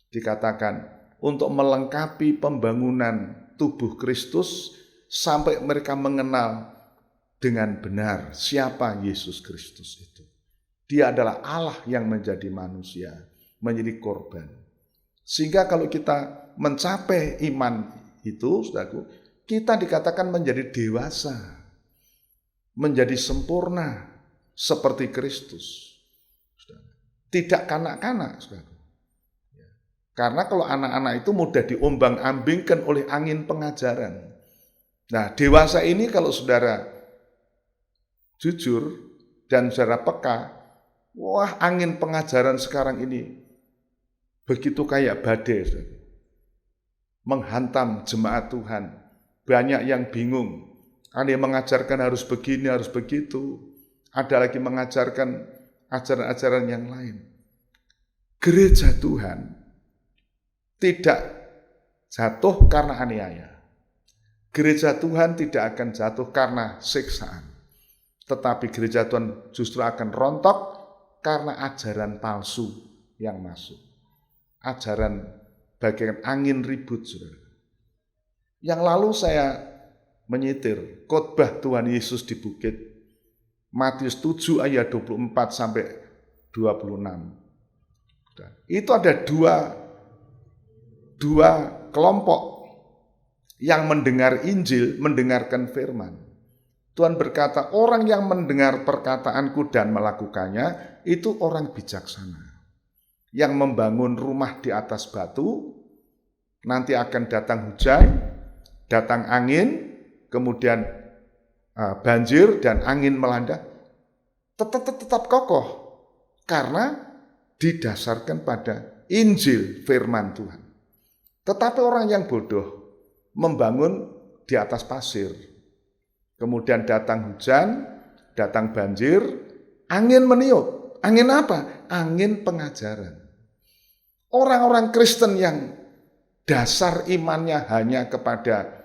Dikatakan untuk melengkapi pembangunan tubuh Kristus sampai mereka mengenal dengan benar siapa Yesus Kristus itu. Dia adalah Allah yang menjadi manusia, menjadi korban. Sehingga kalau kita mencapai iman itu, saudaraku, kita dikatakan menjadi dewasa, menjadi sempurna seperti Kristus. Tidak kanak-kanak, saudaraku. Karena kalau anak-anak itu mudah diombang-ambingkan oleh angin pengajaran. Nah, dewasa ini kalau saudara jujur dan saudara peka, wah angin pengajaran sekarang ini begitu kayak badai, saudara. Menghantam jemaat Tuhan. Banyak yang bingung. Ada yang mengajarkan harus begini, harus begitu. Ada lagi mengajarkan ajaran-ajaran yang lain. Gereja Tuhan tidak jatuh karena aniaya. Gereja Tuhan tidak akan jatuh karena siksaan. Tetapi gereja Tuhan justru akan rontok karena ajaran palsu yang masuk. Ajaran bagian angin ribut, saudara. Yang lalu saya menyitir khotbah Tuhan Yesus di bukit, Matius 7 ayat 24 sampai 26. Itu ada dua kelompok yang mendengar Injil, mendengarkan firman. Tuhan berkata, orang yang mendengar perkataanku dan melakukannya, itu orang bijaksana. Yang membangun rumah di atas batu, nanti akan datang hujan, datang angin, kemudian banjir dan angin melanda, tetap kokoh. Karena didasarkan pada Injil firman Tuhan. Tetapi orang yang bodoh membangun di atas pasir. Kemudian datang hujan, datang banjir, angin meniup. Angin apa? Angin pengajaran. Orang-orang Kristen yang dasar imannya hanya kepada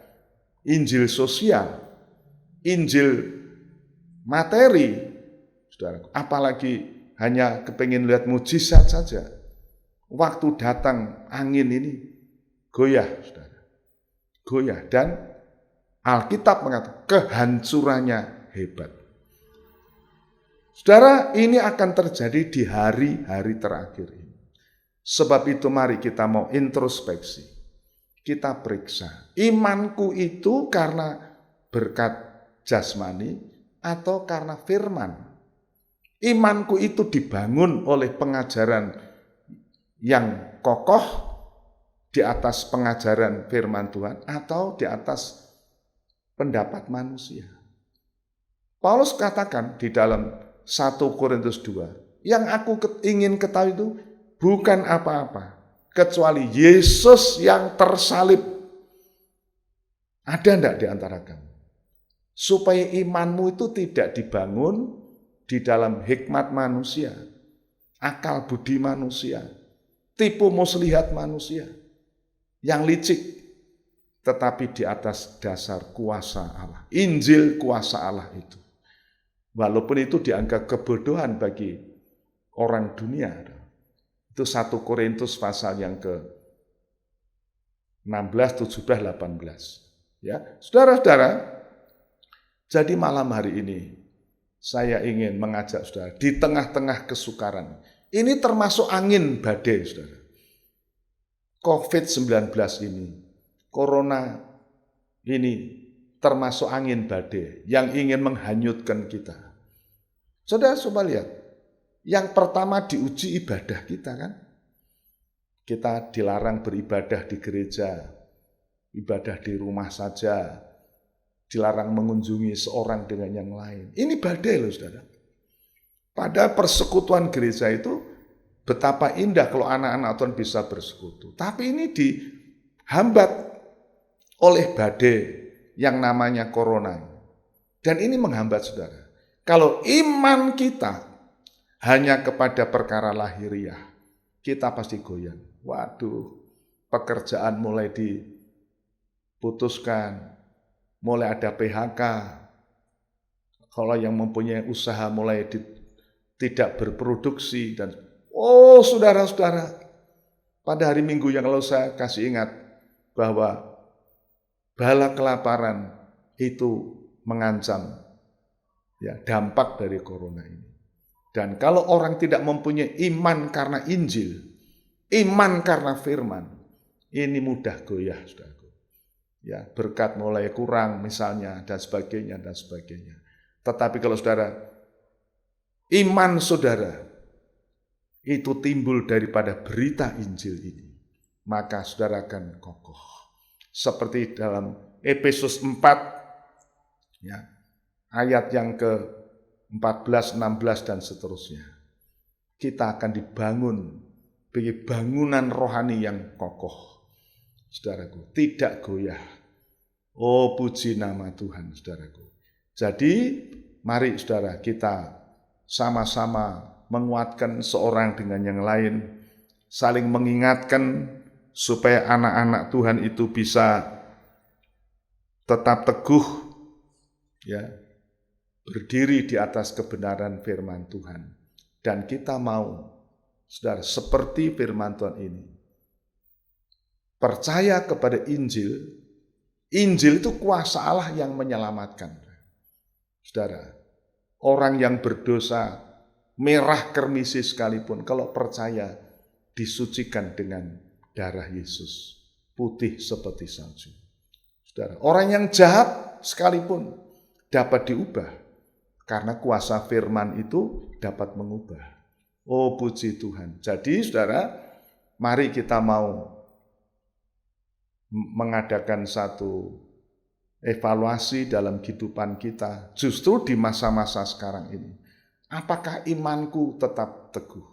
Injil sosial, Injil materi, saudara, apalagi hanya kepingin lihat mujizat saja. Waktu datang angin ini goyah, saudara. Goyah, dan Alkitab mengatakan kehancurannya hebat. Saudara, ini akan terjadi di hari-hari terakhir ini. Sebab itu mari kita mau introspeksi. Kita periksa, imanku itu karena berkat jasmani atau karena firman. Imanku itu dibangun oleh pengajaran yang kokoh di atas pengajaran firman Tuhan atau di atas pendapat manusia. Paulus katakan di dalam 1 Korintus 2, yang aku ingin ketahui itu bukan apa-apa kecuali Yesus yang tersalib. Ada enggak di antara kamu? Supaya imanmu itu tidak dibangun di dalam hikmat manusia, akal budi manusia, tipu muslihat manusia yang licik, tetapi di atas dasar kuasa Allah. Injil kuasa Allah itu. Walaupun itu dianggap kebodohan bagi orang dunia. Itu 1 Korintus pasal yang ke-16, 17, 18. Ya, saudara-saudara, jadi malam hari ini saya ingin mengajak saudara di tengah-tengah kesukaran. Ini termasuk angin badai, saudara. COVID-19 ini, corona ini termasuk angin badai yang ingin menghanyutkan kita. Saudara, coba lihat. Yang pertama diuji ibadah kita kan. Kita dilarang beribadah di gereja, ibadah di rumah saja, dilarang mengunjungi seorang dengan yang lain. Ini badai loh saudara. Pada persekutuan gereja itu betapa indah kalau anak-anak Tuhan bisa bersekutu. Tapi ini dihambat oleh badai yang namanya corona. Dan ini menghambat saudara. Kalau iman kita hanya kepada perkara lahiriah, kita pasti goyang. Waduh, pekerjaan mulai diputuskan, mulai ada PHK. Kalau yang mempunyai usaha mulai tidak berproduksi. Dan saudara-saudara, pada hari Minggu yang lalu saya kasih ingat bahwa bala kelaparan itu mengancam dampak dari corona ini. Dan kalau orang tidak mempunyai iman karena Injil, iman karena firman, ini mudah goyah, saudaraku. Ya, berkat mulai kurang misalnya dan sebagainya dan sebagainya. Tetapi kalau saudara, iman saudara itu timbul daripada berita Injil ini, maka saudara akan kokoh. Seperti dalam Efesus 4 ya, ayat yang ke-14, 16 dan seterusnya. Kita akan dibangun bagi bangunan rohani yang kokoh. Saudaraku, tidak goyah. Oh, puji nama Tuhan, saudaraku. Jadi, mari saudara kita sama-sama menguatkan seorang dengan yang lain, saling mengingatkan supaya anak-anak Tuhan itu bisa tetap teguh, ya, berdiri di atas kebenaran firman Tuhan. Dan kita mau, saudara, seperti firman Tuhan ini, percaya kepada Injil, Injil itu kuasa Allah yang menyelamatkan. Saudara, orang yang berdosa, merah kermisi sekalipun, kalau percaya disucikan dengan darah Yesus, putih seperti salju. Saudara, orang yang jahat sekalipun dapat diubah, karena kuasa firman itu dapat mengubah. Oh puji Tuhan. Jadi saudara, mari kita mau mengadakan satu evaluasi dalam kehidupan kita, justru di masa-masa sekarang ini. Apakah imanku tetap teguh?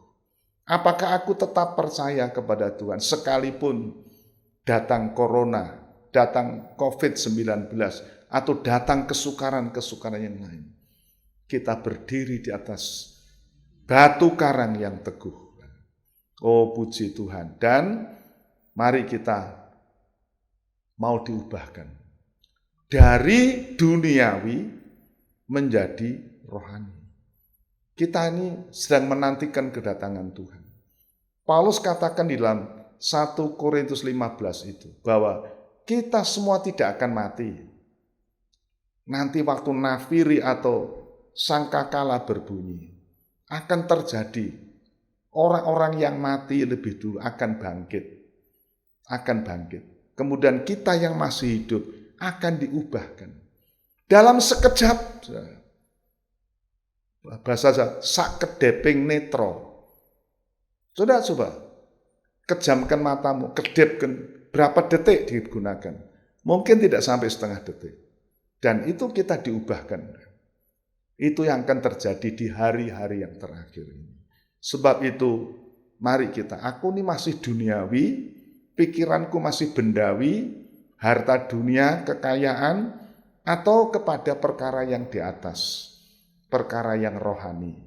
Apakah aku tetap percaya kepada Tuhan sekalipun datang corona, datang COVID-19, atau datang kesukaran-kesukaran yang lain? Kita berdiri di atas batu karang yang teguh. Oh puji Tuhan. Dan mari kita mau diubahkan dari duniawi menjadi rohani. Kita ini sedang menantikan kedatangan Tuhan. Paulus katakan di dalam 1 Korintus 15 itu, bahwa kita semua tidak akan mati. Nanti waktu nafiri atau sangkakala berbunyi, akan terjadi orang-orang yang mati lebih dulu akan bangkit. Kemudian kita yang masih hidup akan diubahkan. Dalam sekejap, bahasa sakedeping netro. Saudara coba, kejamkan matamu, kedepkan, berapa detik digunakan. Mungkin tidak sampai setengah detik. Dan itu kita diubahkan. Itu yang akan terjadi di hari-hari yang terakhir ini. Sebab itu, mari kita, aku ini masih duniawi, pikiranku masih bendawi, harta dunia, kekayaan, atau kepada perkara yang di atas, perkara yang rohani.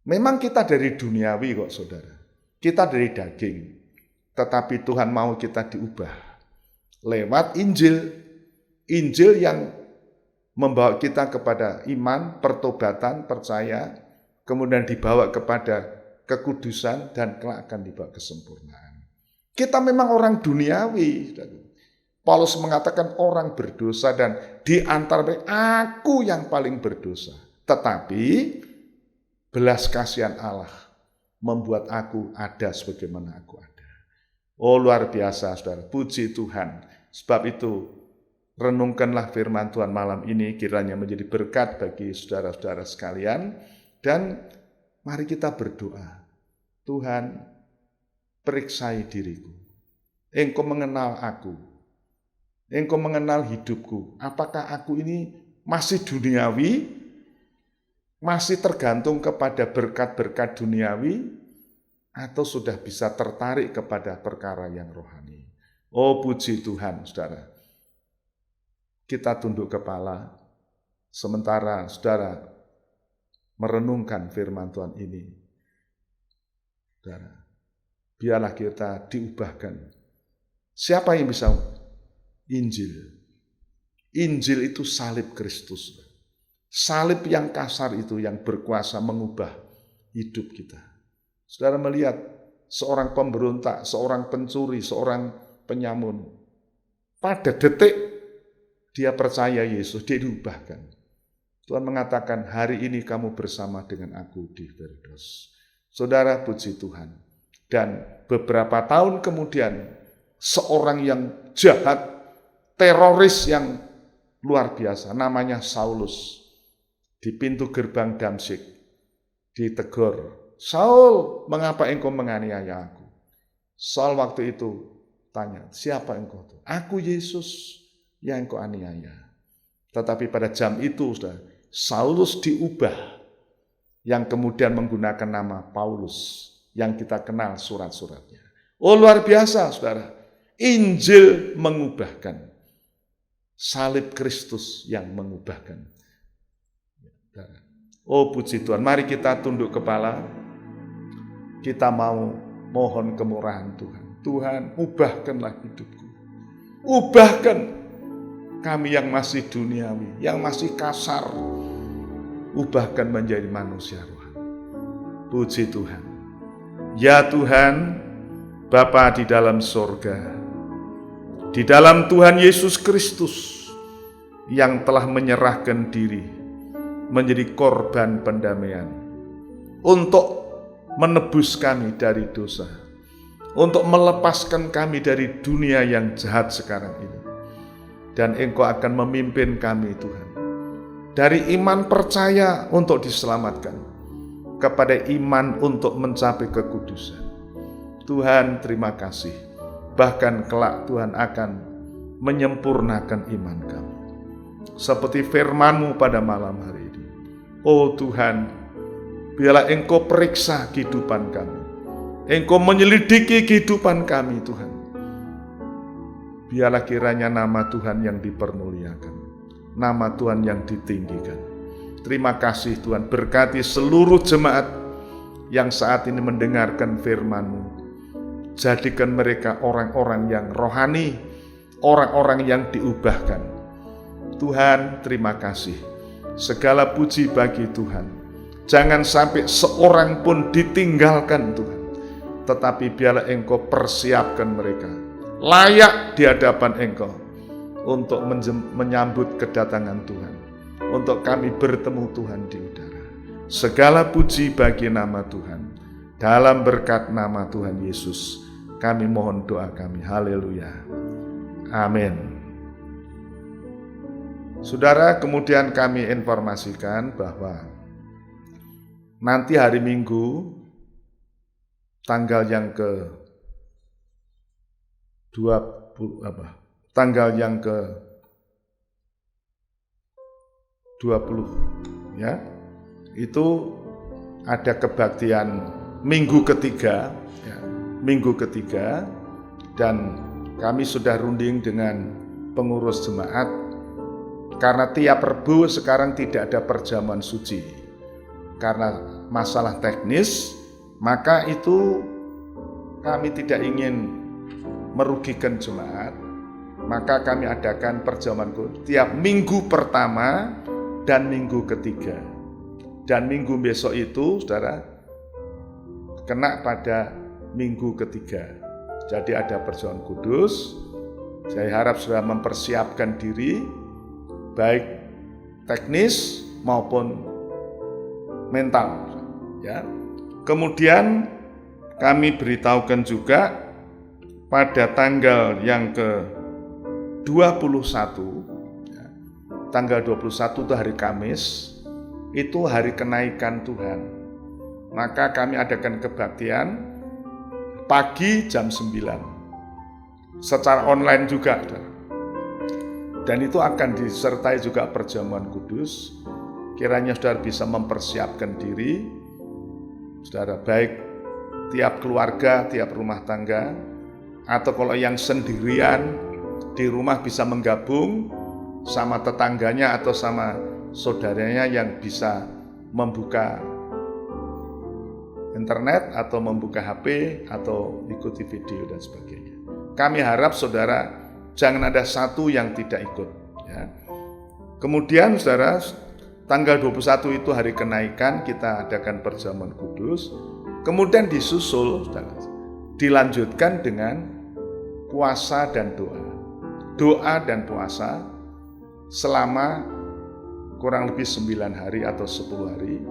Memang kita dari duniawi kok saudara, kita dari daging, tetapi Tuhan mau kita diubah lewat Injil, Injil yang membawa kita kepada iman, pertobatan, percaya, kemudian dibawa kepada kekudusan, dan kelak akan dibawa kesempurnaan. Kita memang orang duniawi. Paulus mengatakan orang berdosa dan di antara mereka aku yang paling berdosa. Tetapi belas kasihan Allah membuat aku ada sebagaimana aku ada. Oh luar biasa saudara, puji Tuhan. Sebab itu renungkanlah firman Tuhan malam ini, kiranya menjadi berkat bagi saudara-saudara sekalian. Dan mari kita berdoa. Tuhan, periksai diriku. Engkau mengenal aku. Engkau mengenal hidupku. Apakah aku ini masih duniawi? Masih tergantung kepada berkat-berkat duniawi? Atau sudah bisa tertarik kepada perkara yang rohani? Oh puji Tuhan, saudara. Kita tunduk kepala. Sementara saudara merenungkan firman Tuhan ini. Saudara, biarlah kita diubahkan. Siapa yang bisa? Injil. Injil itu salib Kristus. Salib yang kasar itu yang berkuasa mengubah hidup kita. Saudara melihat seorang pemberontak, seorang pencuri, seorang penyamun. Pada detik dia percaya Yesus, dia diubahkan. Tuhan mengatakan, hari ini kamu bersama dengan aku di Firdaus. Saudara, puji Tuhan. Dan beberapa tahun kemudian, seorang yang jahat, teroris yang luar biasa, namanya Saulus, di pintu gerbang Damsyik, ditegur. Saul, mengapa engkau menganiaya aku? Saul waktu itu tanya, siapa engkau? Aku Yesus yang engkau aniaya. Tetapi pada jam itu, Saulus diubah, yang kemudian menggunakan nama Paulus, yang kita kenal surat-suratnya. Oh luar biasa, saudara. Injil mengubahkan. Salib Kristus yang mengubahkan. Oh puji Tuhan, mari kita tunduk kepala. Kita mau mohon kemurahan Tuhan. Tuhan, ubahkanlah hidupku. Ubahkan kami yang masih duniawi, yang masih kasar. Ubahkan menjadi manusia rohani. Puji Tuhan. Ya Tuhan, Bapa di dalam sorga, di dalam Tuhan Yesus Kristus yang telah menyerahkan diri menjadi korban pendamaian untuk menebus kami dari dosa, untuk melepaskan kami dari dunia yang jahat sekarang ini. Dan Engkau akan memimpin kami, Tuhan, dari iman percaya untuk diselamatkan kepada iman untuk mencapai kekudusan. Tuhan, terima kasih. Bahkan kelak Tuhan akan menyempurnakan iman kami. Seperti firman-Mu pada malam hari ini. Oh Tuhan, biarlah Engkau periksa kehidupan kami. Engkau menyelidiki kehidupan kami, Tuhan. Biarlah kiranya nama Tuhan yang dipermuliakan, nama Tuhan yang ditinggikan. Terima kasih Tuhan, berkati seluruh jemaat yang saat ini mendengarkan firman-Mu. Jadikan mereka orang-orang yang rohani, orang-orang yang diubahkan. Tuhan, terima kasih. Segala puji bagi Tuhan. Jangan sampai seorang pun ditinggalkan Tuhan. Tetapi biarlah Engkau persiapkan mereka layak di hadapan Engkau untuk menyambut kedatangan Tuhan, untuk kami bertemu Tuhan di udara. Segala puji bagi nama Tuhan. Dalam berkat nama Tuhan Yesus, kami mohon doa kami. Haleluya. Amin. Saudara, kemudian kami informasikan bahwa nanti hari Minggu, tanggal yang ke 20 ya, itu ada kebaktian minggu ketiga ya, minggu ketiga, dan kami sudah runding dengan pengurus jemaat karena tiap Rebo sekarang tidak ada perjamuan suci karena masalah teknis, maka itu kami tidak ingin merugikan jemaat, maka kami adakan perjamuan kudus tiap minggu pertama dan minggu ketiga. Dan minggu besok itu, saudara, kena pada minggu ketiga. Jadi ada perjamuan kudus. Saya harap saudara mempersiapkan diri, baik teknis maupun mental. Ya. Kemudian kami beritahukan juga pada tanggal yang ke-21, ya, tanggal 21 itu hari Kamis, itu hari kenaikan Tuhan. Maka kami adakan kebaktian pagi jam 9, secara online juga. Dan itu akan disertai juga perjamuan kudus. Kiranya saudara bisa mempersiapkan diri, saudara, baik tiap keluarga, tiap rumah tangga, atau kalau yang sendirian di rumah bisa menggabung sama tetangganya atau sama saudaranya yang bisa membuka internet atau membuka HP atau ikuti video dan sebagainya. Kami harap saudara jangan ada satu yang tidak ikut. Ya. Kemudian saudara, tanggal 21 itu hari kenaikan, kita adakan perjamuan kudus. Kemudian disusul, saudara, dilanjutkan dengan puasa dan doa. Doa dan puasa selama kurang lebih 9 hari atau 10 hari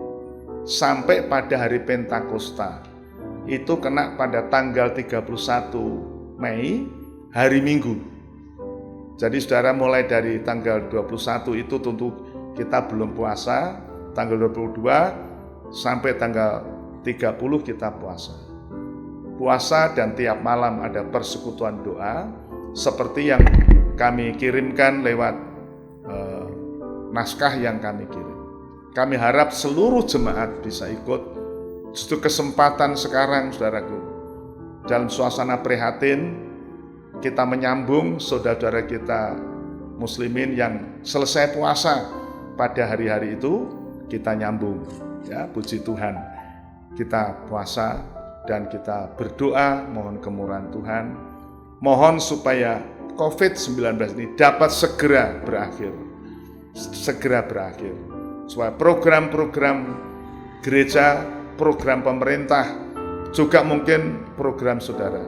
sampai pada hari Pentakosta. Itu kena pada tanggal 31 Mei, hari Minggu. Jadi saudara, mulai dari tanggal 21 itu tentu kita belum puasa, tanggal 22 sampai tanggal 30 kita puasa. Puasa dan tiap malam ada persekutuan doa seperti yang kami kirimkan lewat naskah yang kami kirim. Kami harap seluruh jemaat bisa ikut. Justru kesempatan sekarang, saudaraku, dalam suasana prihatin, kita menyambung saudara-saudara kita muslimin yang selesai puasa pada hari-hari itu, kita nyambung. Ya, puji Tuhan, kita puasa dan kita berdoa mohon kemurahan Tuhan, mohon supaya COVID-19 ini dapat segera berakhir, supaya program-program gereja, program pemerintah, juga mungkin program saudara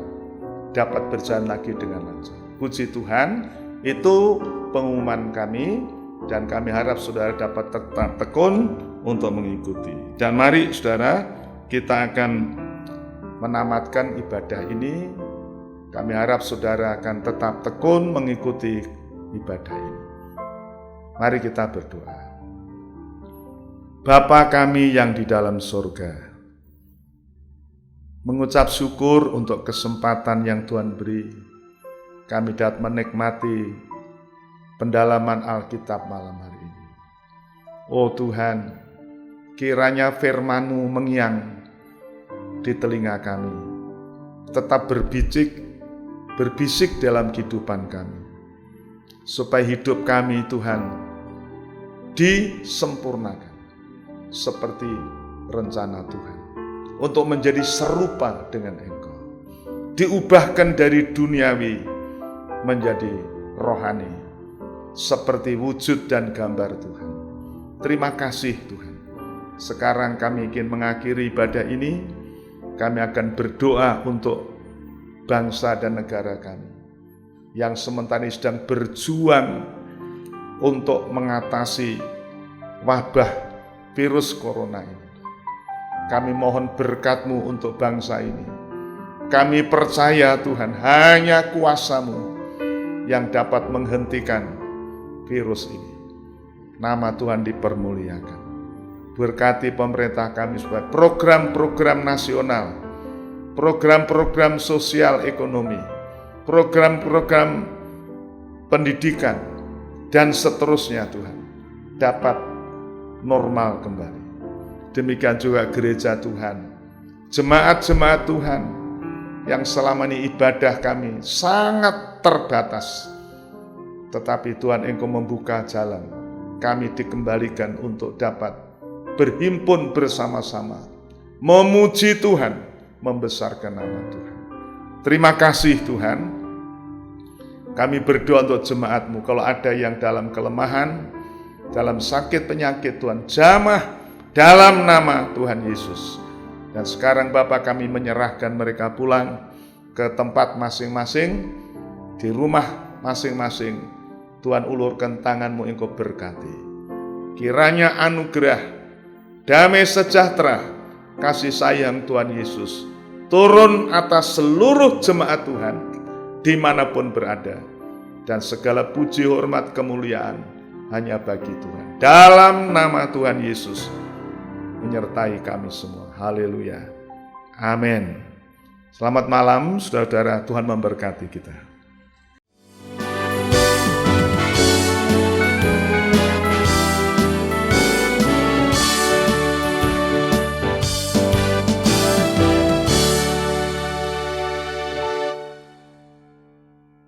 dapat berjalan lagi dengan lancar. Puji Tuhan, itu pengumuman kami, dan kami harap saudara dapat tetap tekun untuk mengikuti. Dan mari saudara, kita akan menamatkan ibadah ini. Kami harap saudara akan tetap tekun mengikuti ibadah ini. Mari kita berdoa. Bapa kami yang di dalam surga, mengucap syukur untuk kesempatan yang Tuhan beri. Kami dapat menikmati pendalaman Alkitab malam hari ini. Oh Tuhan, kiranya firman-Mu mengiang di telinga kami, tetap berbisik dalam kehidupan kami, supaya hidup kami Tuhan disempurnakan seperti rencana Tuhan, untuk menjadi serupa dengan Engkau, diubahkan dari duniawi menjadi rohani, seperti wujud dan gambar Tuhan. Terima kasih Tuhan. Sekarang kami ingin mengakhiri ibadah ini. Kami akan berdoa untuk bangsa dan negara kami, yang sementara ini sedang berjuang untuk mengatasi wabah virus corona ini. Kami mohon berkat-Mu untuk bangsa ini. Kami percaya Tuhan, hanya kuasa-Mu yang dapat menghentikan virus ini. Nama Tuhan dipermuliakan. Berkati pemerintah kami supaya program-program nasional, program-program sosial ekonomi, program-program pendidikan, dan seterusnya Tuhan dapat normal kembali. Demikian juga gereja Tuhan, jemaat-jemaat Tuhan yang selama ini ibadah kami sangat terbatas, tetapi Tuhan Engkau membuka jalan, kami dikembalikan untuk dapat berhimpun bersama-sama, memuji Tuhan, membesarkan nama Tuhan. Terima kasih Tuhan. Kami berdoa untuk jemaat-Mu, kalau ada yang dalam kelemahan, dalam sakit penyakit, Tuhan jamah dalam nama Tuhan Yesus. Dan sekarang Bapa, kami menyerahkan mereka pulang ke tempat masing-masing, di rumah masing-masing. Tuhan, ulurkan tangan-Mu, Engkau berkati. Kiranya anugerah, damai sejahtera, kasih sayang Tuhan Yesus turun atas seluruh jemaat Tuhan dimanapun berada. Dan segala puji, hormat, kemuliaan hanya bagi Tuhan. Dalam nama Tuhan Yesus menyertai kami semua. Haleluya. Amin. Selamat malam saudara-saudara, Tuhan memberkati kita.